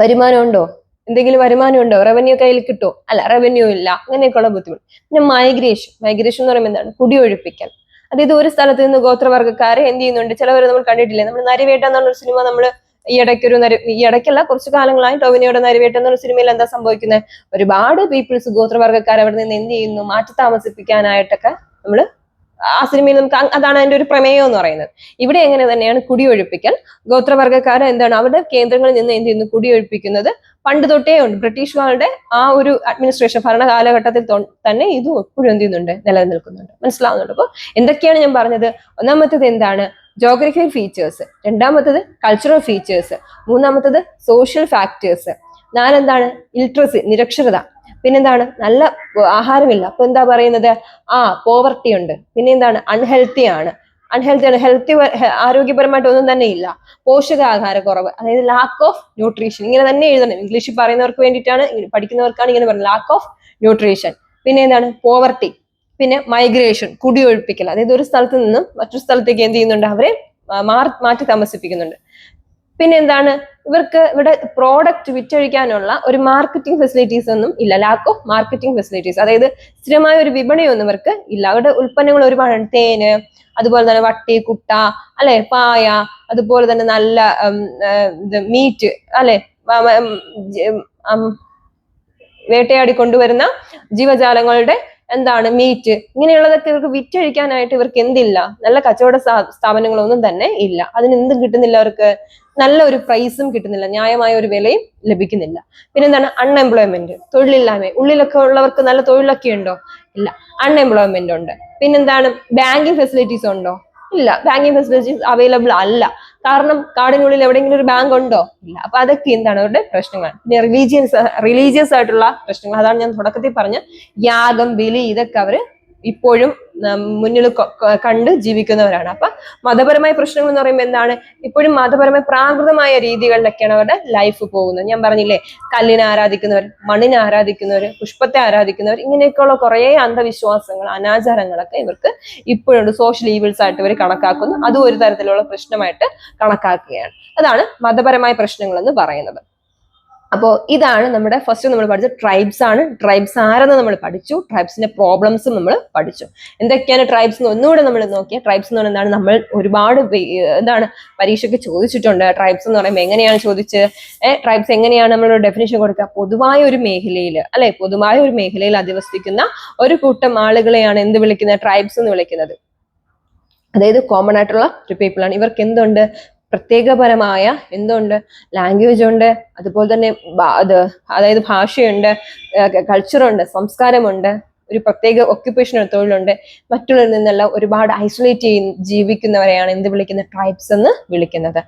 വരുമാനം ഉണ്ടോ? എന്തെങ്കിലും വരുമാനം ഉണ്ടോ? റവന്യൂ കയ്യിൽ കിട്ടുമോ? അല്ല, റവന്യൂ ഇല്ല. അങ്ങനെയൊക്കെയുള്ള ബുദ്ധിമുട്ട്. പിന്നെ മൈഗ്രേഷൻ എന്ന് പറയുമ്പോൾ എന്താണ്? കുടിയൊഴിപ്പിക്കൽ. അതായത് ഒരു സ്ഥലത്ത് നിന്ന് ഗോത്രവർഗ്ഗക്കാരെ എന്ത് ചെയ്യുന്നുണ്ട്? ചിലവരെ നമ്മൾ കണ്ടിട്ടില്ലേ? നമ്മൾ നരിവേട്ട എന്ന് പറഞ്ഞൊരു സിനിമ നമ്മൾ ഈ ഇടയ്ക്കല്ല, കുറച്ചു കാലങ്ങളായി ടോവിനോയുടെ നരിവേട്ട എന്നൊരു സിനിമയിൽ എന്താ സംഭവിക്കുന്നത്? ഒരുപാട് പീപ്പിൾസ്, ഗോത്രവർഗ്ഗക്കാർ അവിടെ നിന്ന് എന്ത് ചെയ്യുന്നു? മാറ്റി താമസിപ്പിക്കാനായിട്ടൊക്കെ നമ്മള് ആ സിനിമയിൽ നമുക്ക് അതാണ് അതിന്റെ ഒരു പ്രമേയം എന്ന് പറയുന്നത്. ഇവിടെ എങ്ങനെ തന്നെയാണ്? കുടിയൊഴിപ്പിക്കൽ. ഗോത്രവർഗ്ഗക്കാരെ എന്താണ്? അവരുടെ കേന്ദ്രങ്ങളിൽ നിന്ന് എന്ത് ചെയ്യുന്നു? കുടിയൊഴിപ്പിക്കുന്നത് പണ്ട് തൊട്ടേ ഉണ്ട്. ബ്രിട്ടീഷുകാരുടെ ആ ഒരു അഡ്മിനിസ്ട്രേഷൻ ഭരണ കാലഘട്ടത്തിൽ തന്നെ ഇതും എപ്പോഴും എന്ത് ചെയ്യുന്നുണ്ട്? നിലനിൽക്കുന്നുണ്ട്. മനസ്സിലാവുന്നുണ്ട്? അപ്പൊ എന്തൊക്കെയാണ് ഞാൻ പറഞ്ഞത്? ഒന്നാമത്തേത് എന്താണ്? Geographical features. രണ്ടാമത്തത് കൾച്ചറൽ ഫീച്ചേഴ്സ്. മൂന്നാമത്തത് സോഷ്യൽ ഫാക്ടേഴ്സ്. നാലെന്താണ്? ഇലിറ്ററസി, നിരക്ഷരത. പിന്നെന്താണ്? നല്ല ആഹാരമില്ല. അപ്പൊ എന്താ പറയുന്നത്? പോവർട്ടി ഉണ്ട്. പിന്നെ എന്താണ്? അൺഹെൽത്തി ആണ്. ആരോഗ്യപരമായിട്ട് ഒന്നും തന്നെ ഇല്ല. പോഷകാഹാര കുറവ്, അതായത് ലാക്ക് ഓഫ് ന്യൂട്രീഷൻ. ഇങ്ങനെ തന്നെ എഴുതണം. ഇംഗ്ലീഷിൽ പറയുന്നവർക്ക് വേണ്ടിയിട്ടാണ്, പഠിക്കുന്നവർക്കാണ് ഇങ്ങനെ പറയുന്നത്, ലാക്ക് ഓഫ് ന്യൂട്രീഷൻ. പിന്നെ എന്താണ്? പോവർട്ടി. പിന്നെ മൈഗ്രേഷൻ, കുടിയൊഴിപ്പിക്കൽ. അതായത് ഒരു സ്ഥലത്ത് നിന്നും മറ്റൊരു സ്ഥലത്തേക്ക് എന്ത് ചെയ്യുന്നുണ്ട്? അവരെ മാറ്റി താമസിപ്പിക്കുന്നുണ്ട്. പിന്നെ എന്താണ്? ഇവർക്ക് ഇവിടെ പ്രോഡക്റ്റ് വിറ്റഴിക്കാനുള്ള ഒരു മാർക്കറ്റിംഗ് ഫെസിലിറ്റീസ് ഒന്നും ഇല്ല. Lack of marketing facilities. അതായത് സ്ഥിരമായ ഒരു വിപണിയൊന്നും ഇവർക്ക് ഇല്ല. അവരുടെ ഉൽപ്പന്നങ്ങൾ ഒരുപാട്, തേന്, അതുപോലെ തന്നെ വട്ടി, കുട്ട, അല്ലെ, പായ, അതുപോലെ തന്നെ നല്ല മീറ്റ്, അല്ലെ, വേട്ടയാടി കൊണ്ടുവരുന്ന ജീവജാലങ്ങളുടെ എന്താണ്? മീറ്റ്, ഇങ്ങനെയുള്ളതൊക്കെ ഇവർക്ക് വിറ്റഴിക്കാനായിട്ട് ഇവർക്ക് എന്തില്ല? നല്ല കച്ചവട സ്ഥാപനങ്ങളൊന്നും തന്നെ ഇല്ല. അതിന് എന്തും കിട്ടുന്നില്ല. അവർക്ക് നല്ല ഒരു പ്രൈസും കിട്ടുന്നില്ല, ന്യായമായ ഒരു വിലയും ലഭിക്കുന്നില്ല. പിന്നെന്താണ്? അൺഎംപ്ലോയ്മെന്റ്, തൊഴിലില്ലായ്മ. ഉള്ളിലൊക്കെ ഉള്ളവർക്ക് നല്ല തൊഴിലൊക്കെ ഉണ്ടോ? ഇല്ല, അൺഎംപ്ലോയ്മെന്റ് ഉണ്ട്. പിന്നെന്താണ്? ബാങ്കിങ് ഫെസിലിറ്റീസ് ഉണ്ടോ? ഇല്ല, ബാങ്കിങ് ഫെസിലിറ്റീസ് അവൈലബിൾ അല്ല. കാരണം കാടിനുള്ളിൽ എവിടെയെങ്കിലും ഒരു ബാങ്ക് ഉണ്ടോ? ഇല്ല. അപ്പൊ അതൊക്കെ എന്താണ്? അവരുടെ പ്രശ്നങ്ങൾ. പിന്നെ റിലീജിയസ് ആയിട്ടുള്ള പ്രശ്നങ്ങൾ. അതാണ് ഞാൻ തുടക്കത്തിൽ പറഞ്ഞ യാഗം, ബലി, ഇതൊക്കെ അവര് ഇപ്പോഴും മുന്നിൽ കണ്ട് ജീവിക്കുന്നവരാണ്. അപ്പൊ മതപരമായ പ്രശ്നങ്ങൾ എന്ന് പറയുമ്പോൾ എന്താണ്, ഇപ്പോഴും മതപരമായ പ്രാകൃതമായ രീതികളിലൊക്കെയാണ് അവരുടെ ലൈഫ് പോകുന്നത്. ഞാൻ പറഞ്ഞില്ലേ, കല്ലിനെ ആരാധിക്കുന്നവർ, മണ്ണിനെ ആരാധിക്കുന്നവർ, പുഷ്പത്തെ ആരാധിക്കുന്നവർ, ഇങ്ങനെയൊക്കെയുള്ള കുറെ അന്ധവിശ്വാസങ്ങൾ, അനാചാരങ്ങളൊക്കെ ഇവർക്ക് ഇപ്പോഴുണ്ട്. സോഷ്യൽ ഈവിൾസ് ആയിട്ട് ഇവർ കണക്കാക്കുന്നു. അതും ഒരു തരത്തിലുള്ള പ്രശ്നമായിട്ട് കണക്കാക്കുകയാണ്. അതാണ് മതപരമായ പ്രശ്നങ്ങൾ എന്ന് പറയുന്നത്. അപ്പോൾ ഇതാണ് നമ്മുടെ ഫസ്റ്റ് നമ്മൾ പഠിച്ച ട്രൈബ്സ് ആണ്. ട്രൈബ്സ് ആരെന്ന് നമ്മൾ പഠിച്ചു, ട്രൈബ്സിന്റെ പ്രോബ്ലംസും നമ്മൾ പഠിച്ചു. എന്തൊക്കെയാണ് ട്രൈബ്സ് എന്ന് ഒന്നുകൂടെ നമ്മൾ നോക്കിയാൽ, ട്രൈബ്സ് എന്ന് പറയുന്നത് നമ്മൾ ഒരുപാട് എന്താണ് പരീക്ഷയ്ക്ക് ചോദിച്ചിട്ടുണ്ട്. ട്രൈബ്സ് എന്ന് പറയുമ്പോൾ എങ്ങനെയാണ് ചോദിച്ചത്, ട്രൈബ്സ് എങ്ങനെയാണ് നമ്മൾ ഡെഫിനേഷൻ കൊടുക്കുക, പൊതുവായ ഒരു മേഖലയിൽ അല്ലെ, പൊതുവായ ഒരു മേഖലയിൽ അധിവസിക്കുന്ന ഒരു കൂട്ടം ആളുകളെയാണ് എന്ത് വിളിക്കുന്നത്, ട്രൈബ്സ് എന്ന് വിളിക്കുന്നത്. അതായത് കോമൺ ആയിട്ടുള്ള ഒരു പീപ്പിൾ ആണ്. ഇവർക്ക് എന്തുണ്ട്, പ്രത്യേകപരമായ എന്തുണ്ട്, ലാംഗ്വേജ് ഉണ്ട്, അതുപോലെ തന്നെ അതായത് ഭാഷയുണ്ട്, കൾച്ചറുണ്ട്, സംസ്കാരമുണ്ട്, ഒരു പ്രത്യേക ഒക്യുപ്പേഷൻ തൊഴിലുണ്ട്. മറ്റുള്ളവരിൽ നിന്നെല്ലാം ഒരുപാട് ഐസൊലേറ്റ് ജീവിക്കുന്നവരെയാണ് എന്ത് വിളിക്കുന്നത്, ട്രൈബ്സ് എന്ന് വിളിക്കുന്നത്.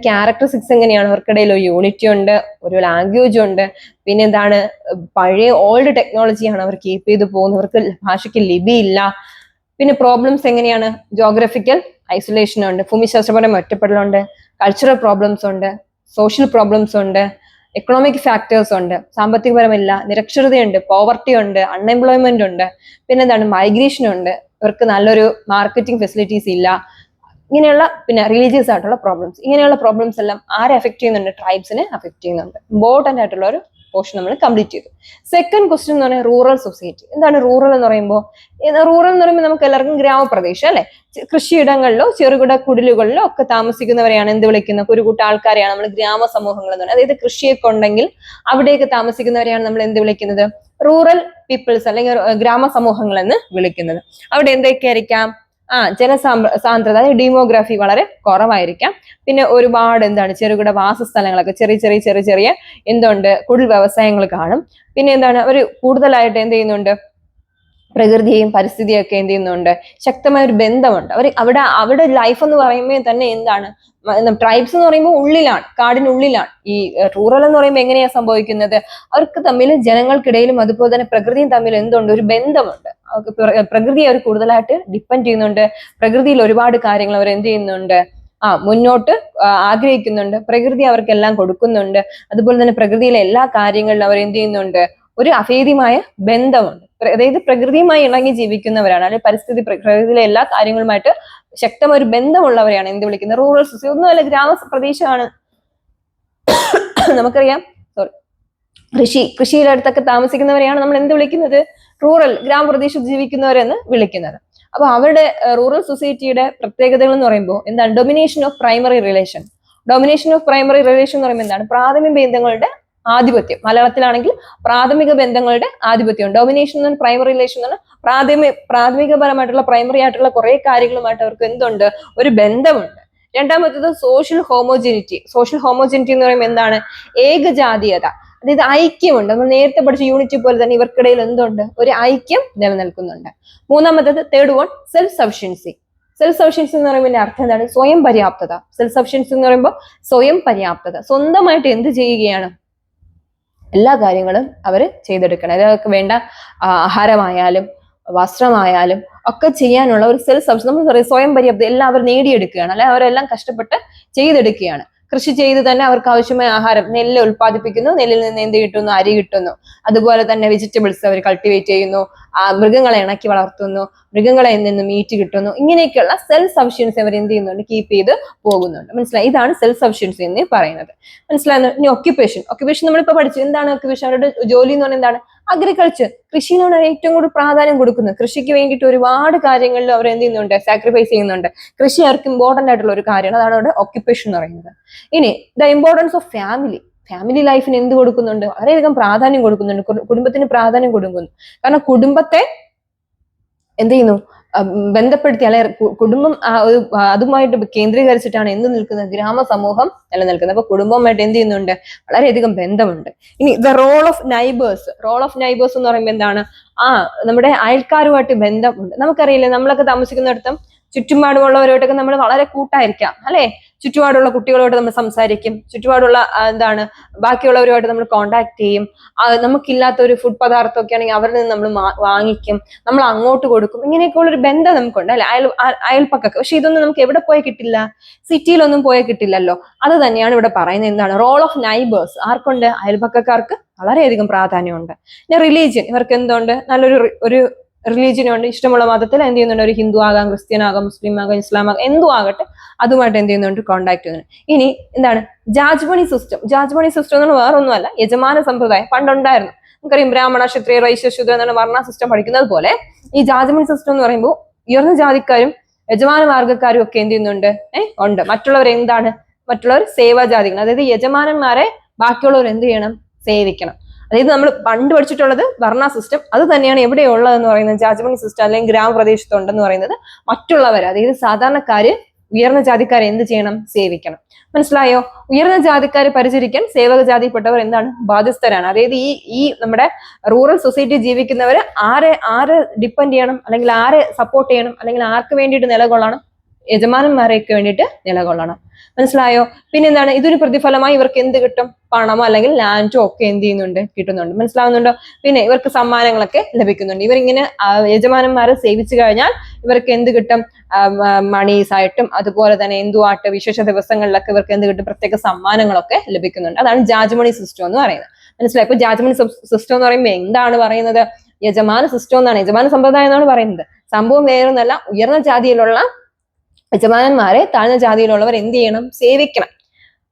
ക്യാരക്ടറിസ്റ്റിക്സ് എങ്ങനെയാണ്, അവർക്കിടയിൽ ഒരു യൂണിറ്റി ഉണ്ട്, ഒരു ലാംഗ്വേജ് ഉണ്ട്, പിന്നെ എന്താണ്, പഴയ ഓൾഡ് ടെക്നോളജിയാണ് അവർ കീപ്പ് ചെയ്ത് പോകുന്നത്, അവർക്ക് ഭാഷയ്ക്ക് ലിപിയില്ല. പിന്നെ പ്രോബ്ലംസ് എങ്ങനെയാണ്, ജോഗ്രഫിക്കൽ ഐസൊലേഷൻ ഉണ്ട്, ഭൂമിശാസ്ത്രപരമായ ഒറ്റപ്പെടലുണ്ട്, കൾച്ചറൽ പ്രോബ്ലംസ് ഉണ്ട്, സോഷ്യൽ പ്രോബ്ലംസ് ഉണ്ട്, എക്കണോമിക് ഫാക്ടേഴ്സ് ഉണ്ട്, സാമ്പത്തികപരമില്ല, നിരക്ഷരതയുണ്ട്, പോവർട്ടി ഉണ്ട്, അൺഎംപ്ലോയ്മെന്റ് ഉണ്ട്, പിന്നെ എന്താണ്, മൈഗ്രേഷൻ ഉണ്ട്, ഇവർക്ക് നല്ലൊരു മാർക്കറ്റിംഗ് ഫെസിലിറ്റീസ് ഇല്ല, ഇങ്ങനെയുള്ള പിന്നെ റിലീജിയസ് ആയിട്ടുള്ള പ്രോബ്ലംസ്. ഇങ്ങനെയുള്ള പ്രോബ്ലംസ് എല്ലാം ആരെ അഫക്ട് ചെയ്യുന്നുണ്ട്, ട്രൈബ്സിനെ അഫക്ട് ചെയ്യുന്നുണ്ട്. ഇമ്പോർട്ടന്റ് ആയിട്ടുള്ള ഒരു പോർഷൻ നമ്മൾ കംപ്ലീറ്റ് ചെയ്തു. സെക്കൻഡ് ക്വസ്റ്റ്യൻ എന്ന് പറഞ്ഞാൽ റൂറൽ സൊസൈറ്റി. എന്താണ് റൂറൽ എന്ന് പറയുമ്പോൾ, റൂറൽ എന്ന് പറയുമ്പോൾ നമുക്ക് എല്ലാവർക്കും ഗ്രാമപ്രദേശം അല്ലെ, കൃഷിയിടങ്ങളിലോ ചെറുകിട കുടിലുകളിലോ ഒക്കെ താമസിക്കുന്നവരെയാണ് എന്ത് വിളിക്കുന്നത്, ഒരു കൂട്ടം ആൾക്കാരെയാണ് നമ്മൾ ഗ്രാമ സമൂഹങ്ങൾ എന്ന് പറയുന്നത്. അതായത് കൃഷിയൊക്കെ ഉണ്ടെങ്കിൽ അവിടെയൊക്കെ താമസിക്കുന്നവരെയാണ് നമ്മൾ എന്ത് വിളിക്കുന്നത്, റൂറൽ പീപ്പിൾസ് അല്ലെങ്കിൽ ഗ്രാമ സമൂഹങ്ങൾ എന്ന് വിളിക്കുന്നത്. അവിടെ എന്തൊക്കെയായിരിക്കാം, ജനസാന്ദ്രത, അതായത് ഡീമോഗ്രാഫി വളരെ കുറവായിരിക്കാം. പിന്നെ ഒരുപാട് എന്താണ് ചെറുകിട വാസസ്ഥലങ്ങളൊക്കെ, ചെറിയ എന്തുണ്ട്, കുടിൽ വ്യവസായങ്ങൾ കാണും. പിന്നെ എന്താണ്, അവർ കൂടുതലായിട്ട് എന്ത് ചെയ്യുന്നുണ്ട്, പ്രകൃതിയെയും പരിസ്ഥിതിയൊക്കെ എന്ത് ചെയ്യുന്നുണ്ട്, ശക്തമായ ഒരു ബന്ധമുണ്ട്. അവിടെ ലൈഫ് എന്ന് പറയുമ്പോൾ തന്നെ എന്താണ്, ട്രൈബ്സ് എന്ന് പറയുമ്പോൾ ഉള്ളിലാണ്, കാടിനുള്ളിലാണ്. ഈ റൂറൽ എന്ന് പറയുമ്പോൾ എങ്ങനെയാ സംഭവിക്കുന്നത്, അവർക്ക് തമ്മിൽ ജനങ്ങൾക്കിടയിലും അതുപോലെ തന്നെ പ്രകൃതിയും തമ്മിൽ എന്തുണ്ട്, ഒരു ബന്ധമുണ്ട്. പ്രകൃതിയെ അവർ കൂടുതലായിട്ട് ഡിപ്പെൻഡ് ചെയ്യുന്നുണ്ട്. പ്രകൃതിയിൽ ഒരുപാട് കാര്യങ്ങൾ അവർ എന്ത് ചെയ്യുന്നുണ്ട്, മുന്നോട്ട് ആഗ്രഹിക്കുന്നുണ്ട്. പ്രകൃതി അവർക്കെല്ലാം കൊടുക്കുന്നുണ്ട്. അതുപോലെ തന്നെ പ്രകൃതിയിലെ എല്ലാ കാര്യങ്ങളിലും അവർ എന്ത് ചെയ്യുന്നുണ്ട്, ഒരു അഭേദ്യമായ ബന്ധമുണ്ട്. അതായത് പ്രകൃതിയുമായി ഇണങ്ങി ജീവിക്കുന്നവരാണ്, അല്ലെങ്കിൽ പ്രകൃതിയിലെ എല്ലാ കാര്യങ്ങളുമായിട്ട് ശക്തമായ ഒരു ബന്ധമുള്ളവരെയാണ് എന്ത് വിളിക്കുന്നത്, റൂറൽ സൊസൈറ്റി. ഒന്നുമല്ല, ഗ്രാമപ്രദേശമാണ്. നമുക്കറിയാം, കൃഷിയുടെ അടുത്തൊക്കെ താമസിക്കുന്നവരെയാണ് നമ്മൾ എന്ത് വിളിക്കുന്നത്, റൂറൽ ഗ്രാമപ്രദേശത്ത് ജീവിക്കുന്നവരെന്ന് വിളിക്കുന്നത്. അപ്പൊ അവരുടെ റൂറൽ സൊസൈറ്റിയുടെ പ്രത്യേകതകൾ എന്ന് പറയുമ്പോൾ എന്താണ്, domination of primary relation. Domination of primary relation എന്ന് പറയുമ്പോൾ എന്താണ്, പ്രാഥമിക ബന്ധങ്ങളുടെ ആധിപത്യം. മലയാളത്തിലാണെങ്കിൽ പ്രാഥമിക ബന്ധങ്ങളുടെ ആധിപത്യം. ഡൊമിനേഷൻ എന്ന് പറഞ്ഞാൽ പ്രൈമറി റിലേഷൻ എന്ന് പറഞ്ഞാൽ പ്രാഥമികപരമായിട്ടുള്ള പ്രൈമറി ആയിട്ടുള്ള കുറെ കാര്യങ്ങളുമായിട്ട് അവർക്ക് എന്തുണ്ട്, ഒരു ബന്ധമുണ്ട്. രണ്ടാമത്തേത് സോഷ്യൽ ഹോമോജിനിറ്റി. സോഷ്യൽ ഹോമോജിനിറ്റി എന്ന് പറയുമ്പോൾ എന്താണ്, ഏകജാതീയത, അതായത് ഐക്യമുണ്ട്. നമ്മൾ നേരത്തെ പഠിച്ച യൂണിറ്റി പോലെ തന്നെ ഇവർക്കിടയിൽ എന്തുണ്ട്, ഒരു ഐക്യം നിലനിൽക്കുന്നുണ്ട്. മൂന്നാമത്തേത് third one, self sufficiency. Self sufficiency എന്ന് പറയുമ്പോൾ അർത്ഥം എന്താണ്, സ്വയം പര്യാപ്തത. സെൽഫ് സഫിഷ്യൻസി എന്ന് പറയുമ്പോൾ സ്വയം പര്യാപ്തത, സ്വന്തമായിട്ട് എന്ത് ചെയ്യുകയാണ്, എല്ലാ കാര്യങ്ങളും അവർ ചെയ്തെടുക്കണം. അതൊക്കെ വേണ്ട ആഹാരമായാലും വസ്ത്രമായാലും ഒക്കെ ചെയ്യാനുള്ള ഒരു സെൽഫ് സഫിഷ്യൻസി, നമ്മൾ പറയും സ്വയം പര്യാപ്തത, എല്ലാം അവർ നേടിയെടുക്കുകയാണ്, അല്ലെ അവരെല്ലാം കഷ്ടപ്പെട്ട് ചെയ്തെടുക്കുകയാണ്. കൃഷി ചെയ്ത് തന്നെ അവർക്ക് ആവശ്യമായ ആഹാരം, നെല്ല് ഉൽപ്പാദിപ്പിക്കുന്നു, നെല്ലിൽ നിന്ന് എന്ത് കിട്ടുന്നു, അരി കിട്ടുന്നു. അതുപോലെ തന്നെ വെജിറ്റബിൾസ് അവർ കൾട്ടിവേറ്റ് ചെയ്യുന്നു, മൃഗങ്ങളെ ഇണക്കി വളർത്തുന്നു, മൃഗങ്ങളെ നിന്ന് മീറ്റ് കിട്ടുന്നു. ഇങ്ങനെയൊക്കെയുള്ള സെൽഫ് സഫിഷ്യൻസി അവർ എന്ത് ചെയ്യുന്നുണ്ട്, കീപ്പ് ചെയ്ത് പോകുന്നുണ്ട്. മനസ്സിലായി, ഇതാണ് സെൽഫ് സഫിഷ്യൻസി എന്ന് പറയുന്നത്. മനസ്സിലായിരുന്നു. ഇനി ഒക്യുപ്പേഷൻ. ഒക്യുപ്പേഷൻ നമ്മളിപ്പോ പഠിച്ചു. എന്താണ് ഒക്യുപ്പേഷൻ? അവരുടെ ജോലി എന്ന് പറഞ്ഞാൽ എന്താണ്, അഗ്രികൾച്ചർ. കൃഷിയിലാണ് ഏറ്റവും കൂടുതൽ പ്രാധാന്യം കൊടുക്കുന്നത്. കൃഷിക്ക് വേണ്ടിയിട്ട് ഒരുപാട് കാര്യങ്ങളിൽ അവർ എന്ത് ചെയ്യുന്നുണ്ട്, സാക്രിഫൈസ് ചെയ്യുന്നുണ്ട്. കൃഷി അവർക്ക് ഇമ്പോർട്ടന്റ് ആയിട്ടുള്ള ഒരു കാര്യമാണ്. അതാണ് അവരുടെ ഒക്യുപ്പേഷൻ എന്ന് പറയുന്നത്. ഇനി the importance of family. Family ലൈഫിന് എന്ത് കൊടുക്കുന്നുണ്ട്, വളരെയധികം പ്രാധാന്യം കൊടുക്കുന്നുണ്ട്. കുടുംബത്തിന് പ്രാധാന്യം കൊടുക്കുന്നു. കാരണം കുടുംബത്തെ എന്ത് ചെയ്യുന്നു, ബന്ധപ്പെടുത്തി, അല്ലെ കുടുംബം അതുമായിട്ട് കേന്ദ്രീകരിച്ചിട്ടാണ് എന്ത് നിൽക്കുന്നത്, ഗ്രാമ സമൂഹം നിലനിൽക്കുന്നത്. അപ്പൊ കുടുംബവുമായിട്ട് എന്ത് ചെയ്യുന്നുണ്ട്, വളരെയധികം ബന്ധമുണ്ട്. ഇനി the role of neighbours. Role of neighbours എന്ന് പറയുമ്പോൾ എന്താണ്, നമ്മുടെ അയൽക്കാരുമായിട്ട് ബന്ധമുണ്ട്. നമുക്കറിയില്ലേ, നമ്മളൊക്കെ താമസിക്കുന്നിടത്തും ചുറ്റുപാടുമുള്ളവരോട്ടൊക്കെ നമ്മൾ വളരെ കൂട്ടായിരിക്കാം അല്ലെ. ചുറ്റുപാടുള്ള കുട്ടികളോട് നമ്മൾ സംസാരിക്കും, ചുറ്റുപാടുള്ള ബാക്കിയുള്ളവരുമായിട്ട് നമ്മൾ കോണ്ടാക്ട് ചെയ്യും. നമുക്കില്ലാത്ത ഒരു ഫുഡ് പദാർത്ഥമൊക്കെ ആണെങ്കിൽ അവരിൽ നിന്ന് നമ്മൾ വാങ്ങിക്കും, നമ്മൾ അങ്ങോട്ട് കൊടുക്കും. ഇങ്ങനെയൊക്കെയുള്ള ഒരു ബന്ധം നമുക്കുണ്ട് അല്ലെ, അയൽപ്പക്കൊക്കെ. പക്ഷെ ഇതൊന്നും നമുക്ക് എവിടെ പോയാൽ കിട്ടില്ല, സിറ്റിയിലൊന്നും പോയാൽ കിട്ടില്ലല്ലോ. അത് തന്നെയാണ് ഇവിടെ പറയുന്നത്. എന്താണ് റോൾ ഓഫ് നൈബേഴ്സ്? ആർക്കുണ്ട്? അയൽപ്പക്കക്കാർക്ക് വളരെയധികം പ്രാധാന്യമുണ്ട്. പിന്നെ റിലീജിയൻ, ഇവർക്ക് എന്തുണ്ട്? നല്ലൊരു റിലീജിയനുണ്ട്. ഇഷ്ടമുള്ള മതത്തിൽ എന്ത് ചെയ്യുന്നുണ്ട്? ഒരു ഹിന്ദു ആകാം, ക്രിസ്ത്യൻ ആകാം, മുസ്ലിം ആകാം, ഇസ്ലാം ആകാം, എന്തും ആകട്ടെ അതുമായിട്ട് എന്ത് ചെയ്യുന്നുണ്ട്? കോണ്ടാക്ട് ചെയ്യുന്നുണ്ട്. ഇനി എന്താണ് ജാജ്മണി സിസ്റ്റം? ജാജ്മണി സിസ്റ്റം എന്ന് പറഞ്ഞാൽ വേറൊന്നുമല്ല, യജമാന സമ്പ്രദായം പണ്ടുണ്ടായിരുന്നു. നമുക്കറിയാം ബ്രാഹ്മണ, ക്ഷത്രിയ, വൈശ്യ, ശൂദ്ര എന്നാണ് വർണ്ണ സിസ്റ്റം പഠിക്കുന്നത് പോലെ ഈ ജാജ്മണി സിസ്റ്റം എന്ന് പറയുമ്പോൾ ഉയർന്ന ജാതിക്കാരും യജമാന മാർഗക്കാരും ഒക്കെ എന്ത് ചെയ്യുന്നുണ്ട്? ഉണ്ട്. മറ്റുള്ളവർ സേവാജാതികൾ, അതായത് യജമാനന്മാരെ ബാക്കിയുള്ളവർ എന്ത് ചെയ്യണം? സേവിക്കണം. അതായത് നമ്മൾ പണ്ട് പഠിച്ചിട്ടുള്ളത് വർണ്ണ സിസ്റ്റം, അത് തന്നെയാണ് എവിടെ ഉള്ളതെന്ന് പറയുന്നത് ജാജ്മണി സിസ്റ്റം അല്ലെങ്കിൽ ഗ്രാമപ്രദേശത്ത് ഉണ്ടെന്ന് പറയുന്നത്. മറ്റുള്ളവർ, അതായത് സാധാരണക്കാര് ഉയർന്ന ജാതിക്കാരെ എന്ത് ചെയ്യണം? സേവിക്കണം. മനസ്സിലായോ? ഉയർന്ന ജാതിക്കാരെ പരിചരിക്കാൻ സേവക ജാതിപ്പെട്ടവർ എന്താണ്? ബാധ്യസ്ഥരാണ്. അതായത് ഈ നമ്മുടെ റൂറൽ സൊസൈറ്റി ജീവിക്കുന്നവര് ആരെ ഡിപ്പെൻഡ് ചെയ്യണം, അല്ലെങ്കിൽ ആരെ സപ്പോർട്ട് ചെയ്യണം, അല്ലെങ്കിൽ ആർക്ക് വേണ്ടിയിട്ട് നിലകൊള്ളണം? യജമാനന്മാരെയൊക്കെ വേണ്ടിയിട്ട് നിലകൊള്ളണം. മനസ്സിലായോ? പിന്നെ എന്താണ് ഇതൊരു പ്രതിഫലമായി ഇവർക്ക് എന്ത് കിട്ടും? പണമോ അല്ലെങ്കിൽ ലാൻഡോ ഒക്കെ എന്ത് ചെയ്യുന്നുണ്ട്? കിട്ടുന്നുണ്ട്. മനസ്സിലാവുന്നുണ്ടോ? പിന്നെ ഇവർക്ക് സമ്മാനങ്ങളൊക്കെ ലഭിക്കുന്നുണ്ട്. ഇവരിങ്ങനെ യജമാനന്മാരെ സേവിച്ചു കഴിഞ്ഞാൽ ഇവർക്ക് എന്ത് കിട്ടും? മണീസ് ആയിട്ടും അതുപോലെ തന്നെ എന്തുമായിട്ട് വിശേഷ ദിവസങ്ങളിലൊക്കെ ഇവർക്ക് എന്ത് കിട്ടും? പ്രത്യേക സമ്മാനങ്ങളൊക്കെ ലഭിക്കുന്നുണ്ട്. അതാണ് ജാജ്മണി സിസ്റ്റം എന്ന് പറയുന്നത്. മനസ്സിലായി? ഇപ്പൊ ജാജ്മണി സിസ്റ്റം എന്ന് പറയുമ്പോൾ എന്താണ് പറയുന്നത്? യജമാന സിസ്റ്റം എന്നാണ്, യജമാന സമ്പ്രദായം എന്നാണ് പറയുന്നത്. സംഭവം വേറൊന്നല്ല, ഉയർന്ന ജാതിയിലുള്ള യജമാനന്മാരെ താഴ്ന്ന ജാതിയിലുള്ളവർ എന്ത് ചെയ്യണം? സേവിക്കണം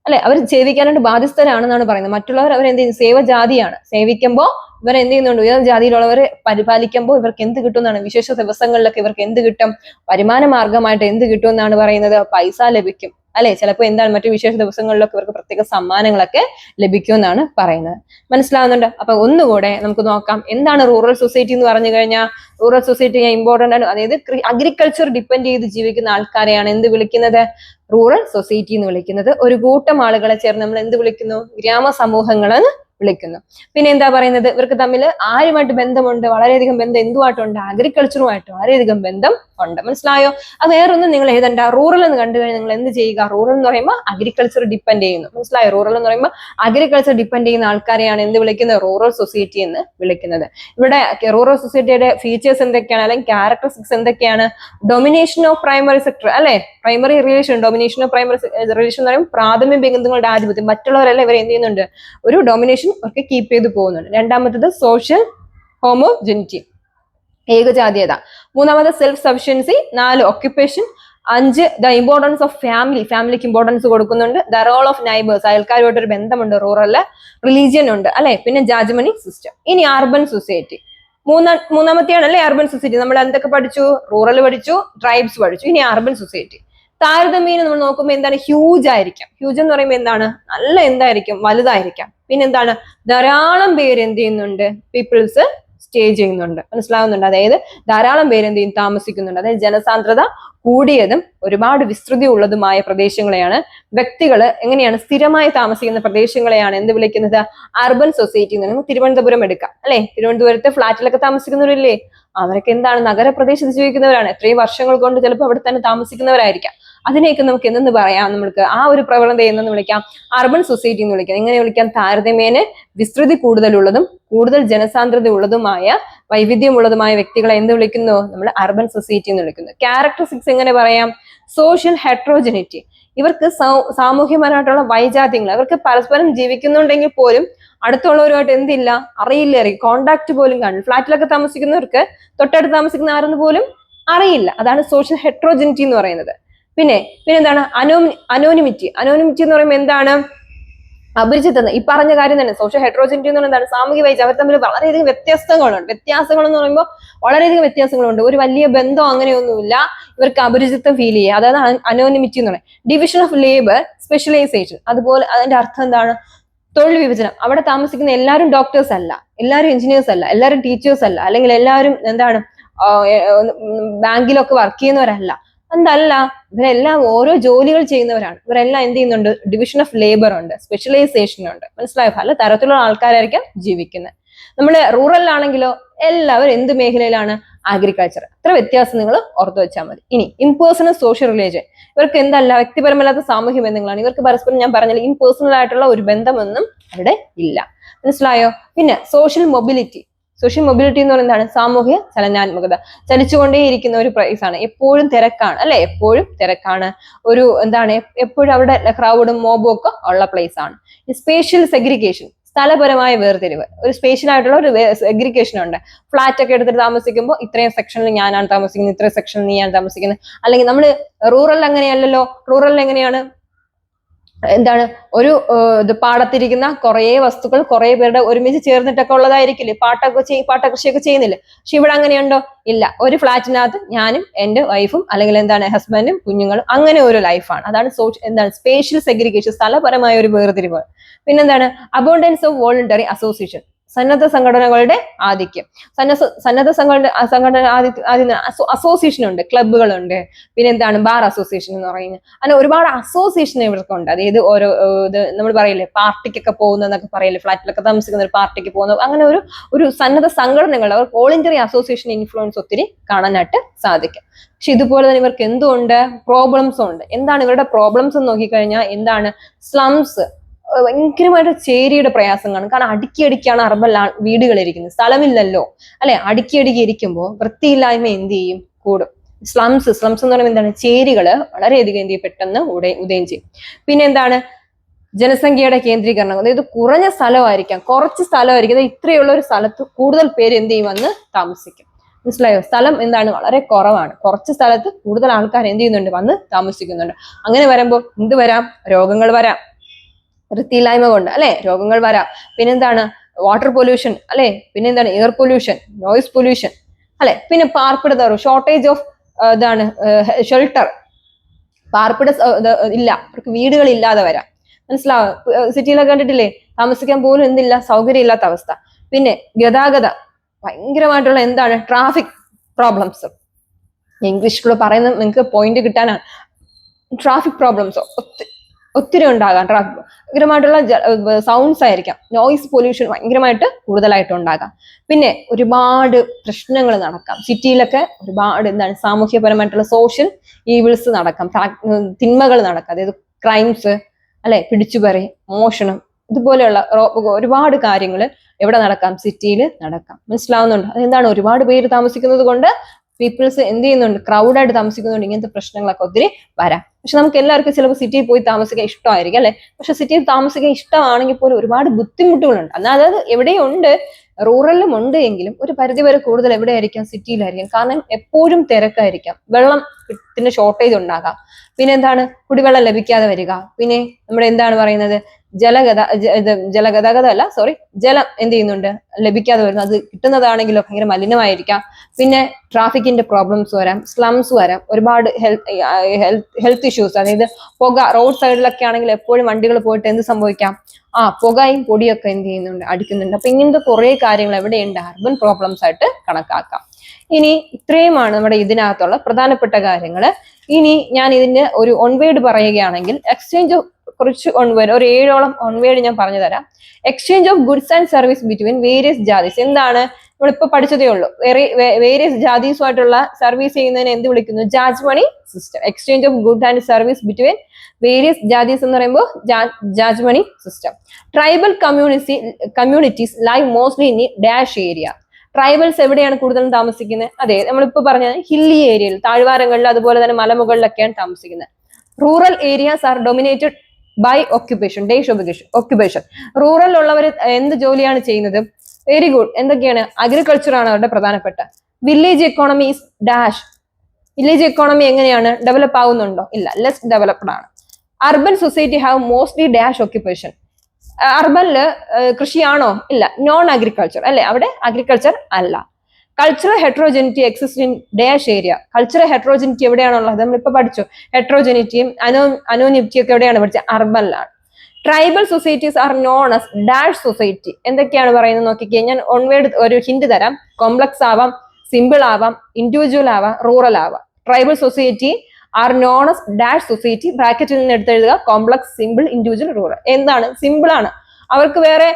അല്ലെ. അവർ സേവിക്കാനായിട്ട് ബാധ്യസ്ഥരാണെന്നാണ് പറയുന്നത്. മറ്റുള്ളവർ അവർ എന്ത് ചെയ്യും? സേവജാതിയാണ്. സേവിക്കുമ്പോൾ ഇവർ എന്ത് ചെയ്യുന്നുണ്ട്? ഉയർന്ന ജാതിയിലുള്ളവരെ പരിപാലിക്കുമ്പോൾ ഇവർക്ക് എന്ത് കിട്ടും എന്നാണ്? വിശേഷ ദിവസങ്ങളിലൊക്കെ ഇവർക്ക് എന്ത് കിട്ടും? വരുമാന മാർഗമായിട്ട് എന്ത് കിട്ടും എന്നാണ് പറയുന്നത്? പൈസ ലഭിക്കും അല്ലെ. ചിലപ്പോൾ എന്താണ് മറ്റു വിശേഷ ദിവസങ്ങളിലൊക്കെ ഇവർക്ക് പ്രത്യേക സമ്മാനങ്ങളൊക്കെ ലഭിക്കും എന്നാണ് പറയുന്നത്. മനസ്സിലാവുന്നുണ്ട്? അപ്പൊ ഒന്നുകൂടെ നമുക്ക് നോക്കാം, എന്താണ് റൂറൽ സൊസൈറ്റി എന്ന് പറഞ്ഞു കഴിഞ്ഞാൽ. റൂറൽ സൊസൈറ്റി ഇമ്പോർട്ടന്റ് ആണ്. അതായത് അഗ്രികൾച്ചർ ഡിപ്പെൻഡ് ചെയ്ത് ജീവിക്കുന്ന ആൾക്കാരെയാണ് എന്ത് വിളിക്കുന്നത്? റൂറൽ സൊസൈറ്റി എന്ന് വിളിക്കുന്നത്. ഒരു കൂട്ടം ആളുകളെ ചേർന്ന് നമ്മൾ എന്ത് വിളിക്കുന്നു? ഗ്രാമ സമൂഹങ്ങളെന്ന് വിളിക്കുന്നു. പിന്നെ എന്താ പറയുന്നത്? ഇവർക്ക് തമ്മിൽ ആരുമായിട്ട് ബന്ധമുണ്ട്? വളരെയധികം ബന്ധം എന്തുമായിട്ടുണ്ട്? അഗ്രികൾച്ചറുമായിട്ട് വളരെയധികം ബന്ധം ഉണ്ട്. മനസ്സിലായോ? അത് വേറൊന്നും നിങ്ങൾ എഴുതണ്ട. റൂറൽ എന്ന് കണ്ടു കഴിഞ്ഞാൽ നിങ്ങൾ എന്ത് ചെയ്യുക? റൂറൽ എന്ന് പറയുമ്പോൾ അഗ്രികൾച്ചർ ഡിപ്പെൻഡ് ചെയ്യുന്നു. മനസ്സിലായോ? റൂറൽ എന്ന് പറയുമ്പോൾ അഗ്രികൾച്ചർ ഡിപ്പെൻഡ് ചെയ്യുന്ന ആൾക്കാരെയാണ് എന്ത് വിളിക്കുന്നത്? റൂറൽ സൊസൈറ്റി എന്ന് വിളിക്കുന്നത്. ഇവിടെ റൂറൽ സൊസൈറ്റിയുടെ ഫീച്ചേഴ്സ് എന്തൊക്കെയാണ്, അല്ലെങ്കിൽ ക്യാരക്ടറിസ്റ്റിക്സ് എന്തൊക്കെയാണ്? ഡൊമിനേഷൻ ഓഫ് പ്രൈമറി സെക്ടർ അല്ലെ, primary relation. Domination of primary relation എന്ന് പറയുമ്പോൾ പ്രാഥമിക ബന്ധങ്ങളുടെ ആധിപത്യം. മറ്റുള്ളവരെല്ലാം ഇവർ എന്ത് ചെയ്യുന്നുണ്ട്? ഒരു ഡൊമിനേഷൻ ഒക്കെ കീപ്പ് ചെയ്ത് പോകുന്നുണ്ട്. രണ്ടാമത്തത് സോഷ്യൽ ഹോമോജെനിറ്റി, ഏകജാതീയത. മൂന്നാമത് self sufficiency. 4 occupation. 5 the importance of ഫാമിലിക്ക് ഇമ്പോർട്ടൻസ് കൊടുക്കുന്നുണ്ട്. ദ റോൾ ഓഫ് നൈബേഴ്സ്, അയൽക്കാരുമായിട്ട് ഒരു ബന്ധമുണ്ട്. റൂറല് റിലീജിയൻ ഉണ്ട് അല്ലെ. പിന്നെ ജാജ്മണി സിസ്റ്റം. ഇനി അർബൻ സൊസൈറ്റി മൂന്നാമത്തെയാണ് അല്ലെ അർബൻ സൊസൈറ്റി. നമ്മൾ എന്തൊക്കെ പഠിച്ചു? റൂറൽ പഠിച്ചു, ട്രൈബ്സ് പഠിച്ചു. ഇനി അർബൻ സൊസൈറ്റി. താരതമ്യേന നമ്മൾ നോക്കുമ്പോൾ എന്താണ്? ഹ്യൂജ് ആയിരിക്കാം. ഹ്യൂജ് എന്ന് പറയുമ്പോൾ എന്താണ്? നല്ല എന്തായിരിക്കും? വലുതായിരിക്കാം. പിന്നെ എന്താണ്? ധാരാളം പേര് എന്ത് ചെയ്യുന്നുണ്ട്? പീപ്പിൾസ് സ്റ്റേ ചെയ്യുന്നുണ്ട്. മനസ്സിലാവുന്നുണ്ട്? അതായത് ധാരാളം പേര് എന്ത് ചെയ്യും? താമസിക്കുന്നുണ്ട്. അതായത് ജനസാന്ദ്രത കൂടിയതും ഒരുപാട് വിസ്തൃതി ഉള്ളതുമായ പ്രദേശങ്ങളെയാണ്, വ്യക്തികൾ എങ്ങനെയാണ് സ്ഥിരമായി താമസിക്കുന്ന പ്രദേശങ്ങളെയാണ് എന്ത് വിളിക്കുന്നത്? അർബൻ സൊസൈറ്റി എന്ന് പറയുന്നത്. തിരുവനന്തപുരം എടുക്കാം അല്ലെ. തിരുവനന്തപുരത്തെ ഫ്ലാറ്റിലൊക്കെ താമസിക്കുന്നവരില്ലേ? അവരൊക്കെ എന്താണ്? നഗരപ്രദേശത്ത് ജീവിക്കുന്നവരാണ്. എത്രയും വർഷങ്ങൾ കൊണ്ട് ചിലപ്പോൾ അവിടെ തന്നെ താമസിക്കുന്നവരായിരിക്കാം. അതിനെയൊക്കെ നമുക്ക് എന്തെന്ന് പറയാം? നമുക്ക് ആ ഒരു പ്രവണത എന്നു വിളിക്കാം? അർബൻ സൊസൈറ്റി എന്ന് വിളിക്കാം. എങ്ങനെ വിളിക്കാം? താരതമ്യേന വിസ്തൃതി കൂടുതലുള്ളതും കൂടുതൽ ജനസാന്ദ്രത ഉള്ളതുമായ വൈവിധ്യമുള്ളതുമായ വ്യക്തികളെ എന്ത് വിളിക്കുന്നു? നമ്മൾ അർബൻ സൊസൈറ്റി എന്ന് വിളിക്കുന്നു. ക്യാരക്ടറിസ്റ്റിക്സ് എങ്ങനെ പറയാം? സോഷ്യൽ ഹെട്രോജനിറ്റി. ഇവർക്ക് സാമൂഹ്യപരമായിട്ടുള്ള വൈജാത്യങ്ങൾ, അവർക്ക് പരസ്പരം ജീവിക്കുന്നുണ്ടെങ്കിൽ പോലും അടുത്തുള്ളവരുമായിട്ട് എന്തില്ല? അറിയില്ല, കോണ്ടാക്ട് പോലും കാണില്ല. ഫ്ലാറ്റിലൊക്കെ താമസിക്കുന്നവർക്ക് തൊട്ടടുത്ത് താമസിക്കുന്ന ആരെന്ന് പോലും അറിയില്ല. അതാണ് സോഷ്യൽ ഹെട്രോജനിറ്റി എന്ന് പറയുന്നത്. പിന്നെ എന്താണ്? അനോണിമിറ്റി എന്ന് പറയുമ്പോൾ എന്താണ്? അപരിചിതത. ഈ പറഞ്ഞ കാര്യം തന്നെ. സോഷ്യൽ ഹെട്രോജനിറ്റി എന്ന് പറയുന്നത് എന്താണ്? സാമൂഹിക വൈജ. അവർ തമ്മിൽ വളരെയധികം വ്യത്യാസങ്ങൾ എന്ന് പറയുമ്പോൾ വളരെയധികം വ്യത്യാസങ്ങളുണ്ട്. ഒരു വലിയ ബന്ധം അങ്ങനെയൊന്നുമില്ല. ഇവർക്ക് അപരിചിതം ഫീൽ ചെയ്യുക. അതാണ് അനോണിമിറ്റി എന്ന് പറയുന്നത്. Division of labour, specialisation. അതുപോലെ അതിന്റെ അർത്ഥം എന്താണ്? തൊഴിൽ വിഭജനം. അവിടെ താമസിക്കുന്ന എല്ലാവരും ഡോക്ടേഴ്സ് അല്ല, എല്ലാവരും എഞ്ചിനീയേഴ്സ് അല്ല, എല്ലാവരും ടീച്ചേഴ്സ് അല്ല, അല്ലെങ്കിൽ എല്ലാവരും എന്താണ് ബാങ്കിലൊക്കെ വർക്ക് ചെയ്യുന്നവരല്ല. എന്തല്ല, ഇവരെല്ലാം ഓരോ ജോലികൾ ചെയ്യുന്നവരാണ്. ഇവരെല്ലാം എന്ത് ചെയ്യുന്നുണ്ട്? ഡിവിഷൻ ഓഫ് ലേബർ ഉണ്ട്, സ്പെഷ്യലൈസേഷൻ ഉണ്ട്. മനസ്സിലായോ? പല തരത്തിലുള്ള ആൾക്കാരായിരിക്കും ജീവിക്കുന്നത്. നമ്മള് റൂറലിലാണെങ്കിലോ എല്ലാവരും എന്ത് മേഖലയിലാണ്? അഗ്രികൾച്ചർ. അത്ര വ്യത്യാസം നിങ്ങൾ ഓർത്തു വെച്ചാൽ മതി. ഇനി ഇംപേഴ്സണൽ സോഷ്യൽ റിലേഷൻ, ഇവർക്ക് എന്തല്ല, വ്യക്തിപരമല്ലാത്ത സാമൂഹ്യ ബന്ധങ്ങളാണ്. ഇവർക്ക് പരസ്പരം ഞാൻ പറഞ്ഞില്ല, ഇംപേഴ്സണൽ ആയിട്ടുള്ള ഒരു ബന്ധമൊന്നും അവിടെ ഇല്ല. മനസ്സിലായോ? പിന്നെ സോഷ്യൽ മൊബിലിറ്റി. സോഷ്യൽ മൊബിലിറ്റി എന്ന് പറയുന്നത് എന്താണ്? സാമൂഹ്യ ചലനാത്മകത. ചലിച്ചുകൊണ്ടേയിരിക്കുന്ന ഒരു പ്രൈസ് ആണ്. എപ്പോഴും തിരക്കാണ് അല്ലെ? എപ്പോഴും തിരക്കാണ്. ഒരു എന്താണ്, എപ്പോഴും അവിടെ ക്രൗഡും മോബും ഒക്കെ ഉള്ള പ്ലേസ് ആണ്. സ്പേഷ്യൽ സെഗ്രിഗേഷൻ, സ്ഥലപരമായ വേർതിരിവ്. ഒരു സ്പേഷ്യൽ ആയിട്ടുള്ള ഒരു സെഗ്രിഗേഷൻ ഉണ്ട്. ഫ്ലാറ്റ് ഒക്കെ എടുത്തിട്ട് താമസിക്കുമ്പോൾ ഇത്രയും സെക്ഷനിൽ ഞാനാണ് താമസിക്കുന്നത്, ഇത്രയും സെക്ഷനിൽ നീയാണ് താമസിക്കുന്നത്. അല്ലെങ്കിൽ നമ്മൾ റൂറൽ അങ്ങനെയല്ലല്ലോ. റൂറലിൽ എങ്ങനെയാണ്? എന്താണ്, ഒരു പാടത്തിരിക്കുന്ന കുറേ വസ്തുക്കൾ കുറേ പേരുടെ ഒരുമിച്ച് ചേർന്നിട്ടൊക്കെ ഉള്ളതായിരിക്കില്ലേ? പാട്ടകൃഷിയൊക്കെ ചെയ്യുന്നില്ലേ? പക്ഷെ ഇവിടെ അങ്ങനെയുണ്ടോ? ഇല്ല. ഒരു ഫ്ലാറ്റിനകത്ത് ഞാനും എന്റെ വൈഫും അല്ലെങ്കിൽ എന്താണ് ഹസ്ബൻഡും കുഞ്ഞുങ്ങളും, അങ്ങനെ ഒരു ലൈഫാണ്. അതാണ് എന്താണ് സ്പേഷ്യൽ സെഗ്രിഗേഷൻ, സ്ഥലപരമായ ഒരു വേർതിരിവ്. പിന്നെന്താണ്? അബോണ്ടൻസ് ഓഫ് വോളണ്ടറി അസോസിയേഷൻ, സന്നദ്ധ സംഘടനകളുടെ ആധിക്യം. സന്നദ്ധ സംഘടന അസോസിയേഷൻ ഉണ്ട്, ക്ലബുകളുണ്ട്. പിന്നെ എന്താണ് ബാർ അസോസിയേഷൻ എന്ന് പറയുന്നത്. അങ്ങനെ ഒരുപാട് അസോസിയേഷൻ ഇവർക്കുണ്ട്. അതായത് ഓരോ ഇത് നമ്മൾ പറയില്ലേ, പാർട്ടിക്കൊക്കെ പോകുന്നതെന്നൊക്കെ പറയില്ലേ, ഫ്ലാറ്റിലൊക്കെ താമസിക്കുന്ന ഒരു പാർട്ടിക്ക് പോകുന്നത്. അങ്ങനെ ഒരു സന്നദ്ധ സംഘടനകൾ, അവർക്ക് വോളണ്ടറി അസോസിയേഷൻ ഇൻഫ്ലുവൻസ് ഒത്തിരി കാണാനായിട്ട് സാധിക്കും. പക്ഷെ ഇതുപോലെ തന്നെ ഇവർക്ക് എന്തുണ്ട്? പ്രോബ്ലംസും ഉണ്ട്. എന്താണ് ഇവരുടെ പ്രോബ്ലംസ് എന്ന് നോക്കിക്കഴിഞ്ഞാൽ എന്താണ്? സ്ലംസ്, ഭയങ്കരമായിട്ട് ചേരിയുടെ പ്രയാസം കാണും. കാരണം അടുക്കിയാണ് അർബൻ വീടുകളിരിക്കുന്നത്, സ്ഥലമില്ലല്ലോ അല്ലെ? അടുക്കി ഇരിക്കുമ്പോൾ വൃത്തിയില്ലായ്മ എന്ത് ചെയ്യും? കൂടും. സ്ലംസ് എന്ന് പറയുമ്പോൾ എന്താണ്? ചേരികള് വളരെയധികം എന്ത് ചെയ്യും? പെട്ടെന്ന് ഉദയം ചെയ്യും. പിന്നെ എന്താണ്? ജനസംഖ്യയുടെ കേന്ദ്രീകരണം. അതായത് കുറഞ്ഞ സ്ഥലമായിരിക്കാം, കുറച്ച് സ്ഥലമായിരിക്കും. ഇത്രയുള്ള ഒരു സ്ഥലത്ത് കൂടുതൽ പേര് എന്ത് ചെയ്യും? വന്ന് താമസിക്കും. മനസ്സിലായോ? സ്ഥലം എന്താണ്? വളരെ കുറവാണ്. കുറച്ച് സ്ഥലത്ത് കൂടുതൽ ആൾക്കാർ എന്ത് ചെയ്യുന്നുണ്ട്? വന്ന് താമസിക്കുന്നുണ്ട്. അങ്ങനെ വരുമ്പോൾ എന്ത് വരാം? രോഗങ്ങൾ വരാം. വൃത്തിയില്ലായ്മ കൊണ്ട് അല്ലെ രോഗങ്ങൾ വരാം. പിന്നെന്താണ്? വാട്ടർ പൊല്യൂഷൻ അല്ലെ? പിന്നെന്താണ്? എയർ പൊല്യൂഷൻ, നോയിസ് പൊല്യൂഷൻ അല്ലെ? പിന്നെ പാർപ്പിട ഷോർട്ടേജ് ഓഫ് ഇതാണ് ഷെൽട്ടർ. പാർപ്പിട ഇല്ല, അവർക്ക് വീടുകൾ ഇല്ലാതെ വരാം. മനസ്സിലാവും? സിറ്റിയിലൊക്കെ കണ്ടിട്ടില്ലേ? താമസിക്കാൻ പോലും എന്തില്ല, സൗകര്യം ഇല്ലാത്ത അവസ്ഥ. പിന്നെ ഗതാഗത ഭയങ്കരമായിട്ടുള്ള എന്താണ്? Traffic problems. ഇംഗ്ലീഷിലൂടെ പറയുന്നത് നിങ്ങൾക്ക് പോയിന്റ് കിട്ടാനാണ്. ട്രാഫിക് പ്രോബ്ലംസ് ഒത്തിരി ഉണ്ടാകാം. ഭയങ്കരമായിട്ടുള്ള സൗണ്ട്സ് ആയിരിക്കാം. നോയിസ് പൊല്യൂഷൻ ഭയങ്കരമായിട്ട് കൂടുതലായിട്ട് ഉണ്ടാകാം. പിന്നെ ഒരുപാട് പ്രശ്നങ്ങൾ നടക്കാം. സിറ്റിയിലൊക്കെ ഒരുപാട് എന്താണ്? സാമൂഹ്യപരമായിട്ടുള്ള സോഷ്യൽ ഈവിൾസ് നടക്കാം, തിന്മകൾ നടക്കാം. അതായത് ക്രൈംസ് അല്ലെ, പിടിച്ചുപറി, മോഷണം, ഇതുപോലെയുള്ള ഒരുപാട് കാര്യങ്ങൾ എവിടെ നടക്കാം? സിറ്റിയിൽ നടക്കാം. മനസ്സിലാവുന്നുണ്ടോ? അതെന്താണ്? ഒരുപാട് പേര് താമസിക്കുന്നത് കൊണ്ട് പീപ്പിൾസ് എന്ത് ചെയ്യുന്നുണ്ട്? ക്രൗഡായിട്ട് താമസിക്കുന്നുണ്ട്. ഇങ്ങനത്തെ പ്രശ്നങ്ങളൊക്കെ ഒത്തിരി വരാം. പക്ഷെ നമുക്ക് എല്ലാവർക്കും ചിലപ്പോൾ സിറ്റിയിൽ പോയി താമസിക്കാൻ ഇഷ്ടമായിരിക്കും അല്ലെ? പക്ഷെ സിറ്റിയിൽ താമസിക്കാൻ ഇഷ്ടമാണെങ്കിൽ പോലും ഒരുപാട് ബുദ്ധിമുട്ടുകളുണ്ട്. എന്നാൽ അത് എവിടെയുണ്ട്, റൂറലിലും ഉണ്ട് എങ്കിലും ഒരു പരിധിവരെ കൂടുതൽ എവിടെയായിരിക്കാം? സിറ്റിയിലായിരിക്കും. കാരണം എപ്പോഴും തിരക്കായിരിക്കാം. വെള്ളത്തിന് ഷോർട്ടേജ് ഉണ്ടാകാം. പിന്നെ എന്താണ്? കുടിവെള്ളം ലഭിക്കാതെ വരിക. പിന്നെ നമ്മുടെ എന്താണ് പറയുന്നത്? ജലഗതാഗതം അല്ല, സോറി, ജലം എന്ത് ചെയ്യുന്നുണ്ട്? ലഭിക്കാതെ വരുന്നു. അത് കിട്ടുന്നതാണെങ്കിലോ ഭയങ്കര മലിനമായിരിക്കാം. പിന്നെ ട്രാഫിക്കിന്റെ പ്രോബ്ലംസ് വരാം, സ്ലംസ് വരാം, ഒരുപാട് ഹെൽത്ത് ഇഷ്യൂസ്. അതായത് പുക, റോഡ് സൈഡിലൊക്കെ ആണെങ്കിൽ എപ്പോഴും വണ്ടികൾ പോയിട്ട് എന്ത് സംഭവിക്കാം? പുകയും പൊടിയൊക്കെ എന്ത് ചെയ്യുന്നുണ്ട്? അടിക്കുന്നുണ്ട്. അപ്പൊ ഇങ്ങനത്തെ കുറെ കാര്യങ്ങൾ എവിടെയുണ്ട്? അർബൻ പ്രോബ്ലംസ് ആയിട്ട് കണക്കാക്കാം. ഇനി ഇത്രയുമാണ് നമ്മുടെ ഇതിനകത്തുള്ള പ്രധാനപ്പെട്ട കാര്യങ്ങൾ. ഇനി ഞാൻ ഇതിന്റെ ഒരു ഓൺവേർഡ് പറയുകയാണെങ്കിൽ, എക്സ്ചേഞ്ച് ഓഫ് കുറച്ച് ഓൺവേർഡ്, ഒരു 7ഓളം ഓൺവേർഡ് ഞാൻ പറഞ്ഞു തരാം. Exchange of goods and service between various jatis. എന്താണ്? നമ്മളിപ്പോ പഠിച്ചതേ ഉള്ളൂ. വേരിയസ് ജാതീസുമായിട്ടുള്ള സർവീസ് ചെയ്യുന്നതിനെ എന്ത് വിളിക്കുന്നു? Jajmani system. Exchange of good and service between various jatis എന്ന് പറയുമ്പോൾ jajmani system. Tribal communities live mostly in dash area. Tribals എവിടെയാണ് കൂടുതലും താമസിക്കുന്നത്? അതെ, നമ്മളിപ്പോ പറഞ്ഞ ഹില്ലി ഏരിയയിൽ, താഴ്വാരങ്ങളിൽ, അതുപോലെ തന്നെ മലമുകളിലൊക്കെയാണ് താമസിക്കുന്നത്. Rural areas are dominated by occupation. Occupation. Rural ഉള്ളവർ എന്ത് ജോലിയാണ് ചെയ്യുന്നത്? Very good. എന്തൊക്കെയാണ്? അഗ്രികൾച്ചർ ആണ് അവരുടെ പ്രധാനപ്പെട്ട. Village economy is dash. Village economy എങ്ങനെയാണ്? ഡെവലപ്പ് ആവുന്നുണ്ടോ? ഇല്ല, ലെസ് ഡെവലപ്ഡ് ആണ്. Urban society have mostly dash occupation. അർബനില് കൃഷിയാണോ? ഇല്ല, നോൺ അഗ്രികൾച്ചർ അല്ലെ? അവിടെ അഗ്രികൾച്ചർ അല്ല. Cultural heterogeneity exist in dash area. Cultural heterogeneity എവിടെയാണുള്ളത്? നമ്മളിപ്പോ പഠിച്ചു. ഹെട്രോജനിറ്റിയും അനോനിറ്റിയും ഒക്കെ എവിടെയാണ് പഠിച്ചത്? അർബനിലാണ്. Tribal societies are non as dash society. എന്തൊക്കെയാണ് പറയുന്നത് നോക്കിക്കേ. ഞാൻ ഓൺവേർഡ് ഒരു ഹിന്റ് തരാം. കോംപ്ലക്സ് ആവാം, സിമ്പിൾ ആവാം, ഇൻഡിവിജ്വൽ ആവാം, റൂറൽ ആവാം. Tribal society are non as dash society. ബ്രാക്കറ്റിൽ നിന്ന് എടുത്തെഴുതുക. Complex, simple, individual, rural. എന്താണ്? സിമ്പിൾ ആണ്. അവർക്ക് വേറെ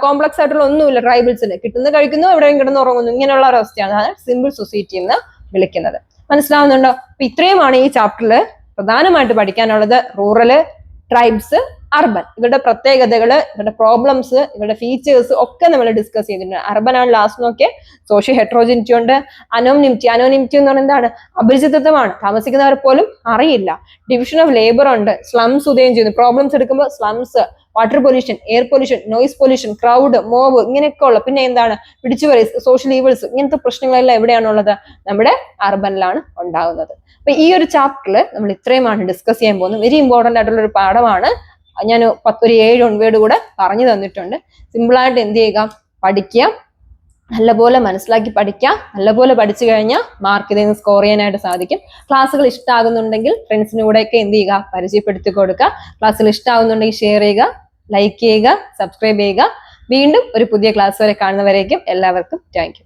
കോംപ്ലക്സ് ആയിട്ടുള്ള ഒന്നുമില്ല. ട്രൈബൽസിന് കിട്ടുന്ന കഴിക്കുന്നു, എവിടെയും കിടന്ന് ഉറങ്ങുന്നു, ഇങ്ങനെയുള്ള ഒരു അവസ്ഥയാണ്. അതാണ് സിമ്പിൾ സൊസൈറ്റി എന്ന് വിളിക്കുന്നത്. മനസ്സിലാവുന്നുണ്ടോ? അപ്പൊ ഇത്രയുമാണ് ഈ ചാപ്റ്ററിൽ പ്രധാനമായിട്ട് പഠിക്കാനുള്ളത്. റൂറല്, ട്രൈബ്സ്, അർബൻ, ഇവരുടെ പ്രത്യേകതകള്, ഇവരുടെ പ്രോബ്ലംസ്, ഇവരുടെ ഫീച്ചേഴ്സ് ഒക്കെ നമ്മൾ ഡിസ്കസ് ചെയ്തിട്ടുണ്ട്. അർബൻ ആണ് ലാസ്റ്റ് നോക്കിയ. സോഷ്യോ ഹെട്രോജിനിറ്റി ഉണ്ട്. അനോണിമിറ്റി എന്ന് പറയുന്നത് എന്താണ്? അപരിചിതത്വമാണ്, താമസിക്കുന്നവർ പോലും അറിയില്ല. ഡിവിഷൻ ഓഫ് ലേബർ ഉണ്ട്. സ്ലംസ് ഉദയം ചെയ്യുന്നു. പ്രോബ്ലംസ് എടുക്കുമ്പോൾ slums, water pollution, air pollution, noise pollution, crowd, mob, ഇങ്ങനെയൊക്കെ ഉള്ള, പിന്നെ എന്താണ് പിടിച്ചുപറി, സോഷ്യൽ ഈവിൾസ്, ഇങ്ങനത്തെ പ്രശ്നങ്ങളെല്ലാം എവിടെയാണുള്ളത്? നമ്മുടെ അർബനിലാണ് ഉണ്ടാകുന്നത്. അപ്പൊ ഈ ഒരു ചാപ്റ്ററിൽ നമ്മൾ ഇത്രയുമാണ് ഡിസ്കസ് ചെയ്യാൻ പോകുന്നത്. വെരി ഇമ്പോർട്ടന്റ് ആയിട്ടുള്ള ഒരു പാഠമാണ്. ഞാൻ ഒരു 7 ഒൺവേഡ് കൂടെ പറഞ്ഞു തന്നിട്ടുണ്ട്. സിമ്പിളായിട്ട് എന്ത് ചെയ്യുക? പഠിക്കുക, നല്ലപോലെ മനസ്സിലാക്കി പഠിക്കുക. നല്ലപോലെ പഠിച്ചു കഴിഞ്ഞാൽ മാർക്ക് ഇതിൽ നിന്ന് സ്കോർ ചെയ്യാനായിട്ട് സാധിക്കും. ക്ലാസ്സുകൾ ഇഷ്ടമാകുന്നുണ്ടെങ്കിൽ ഫ്രണ്ട്സിന് കൂടെയൊക്കെ എന്ത് ചെയ്യുക? പരിചയപ്പെടുത്തി കൊടുക്കുക. ക്ലാസ്സുകൾ ഇഷ്ടമാകുന്നുണ്ടെങ്കിൽ ഷെയർ ചെയ്യുക, ലൈക്ക് ചെയ്യുക, സബ്സ്ക്രൈബ് ചെയ്യുക. വീണ്ടും ഒരു പുതിയ ക്ലാസ് വരെ കാണുന്നവരേക്കും എല്ലാവർക്കും താങ്ക് യു.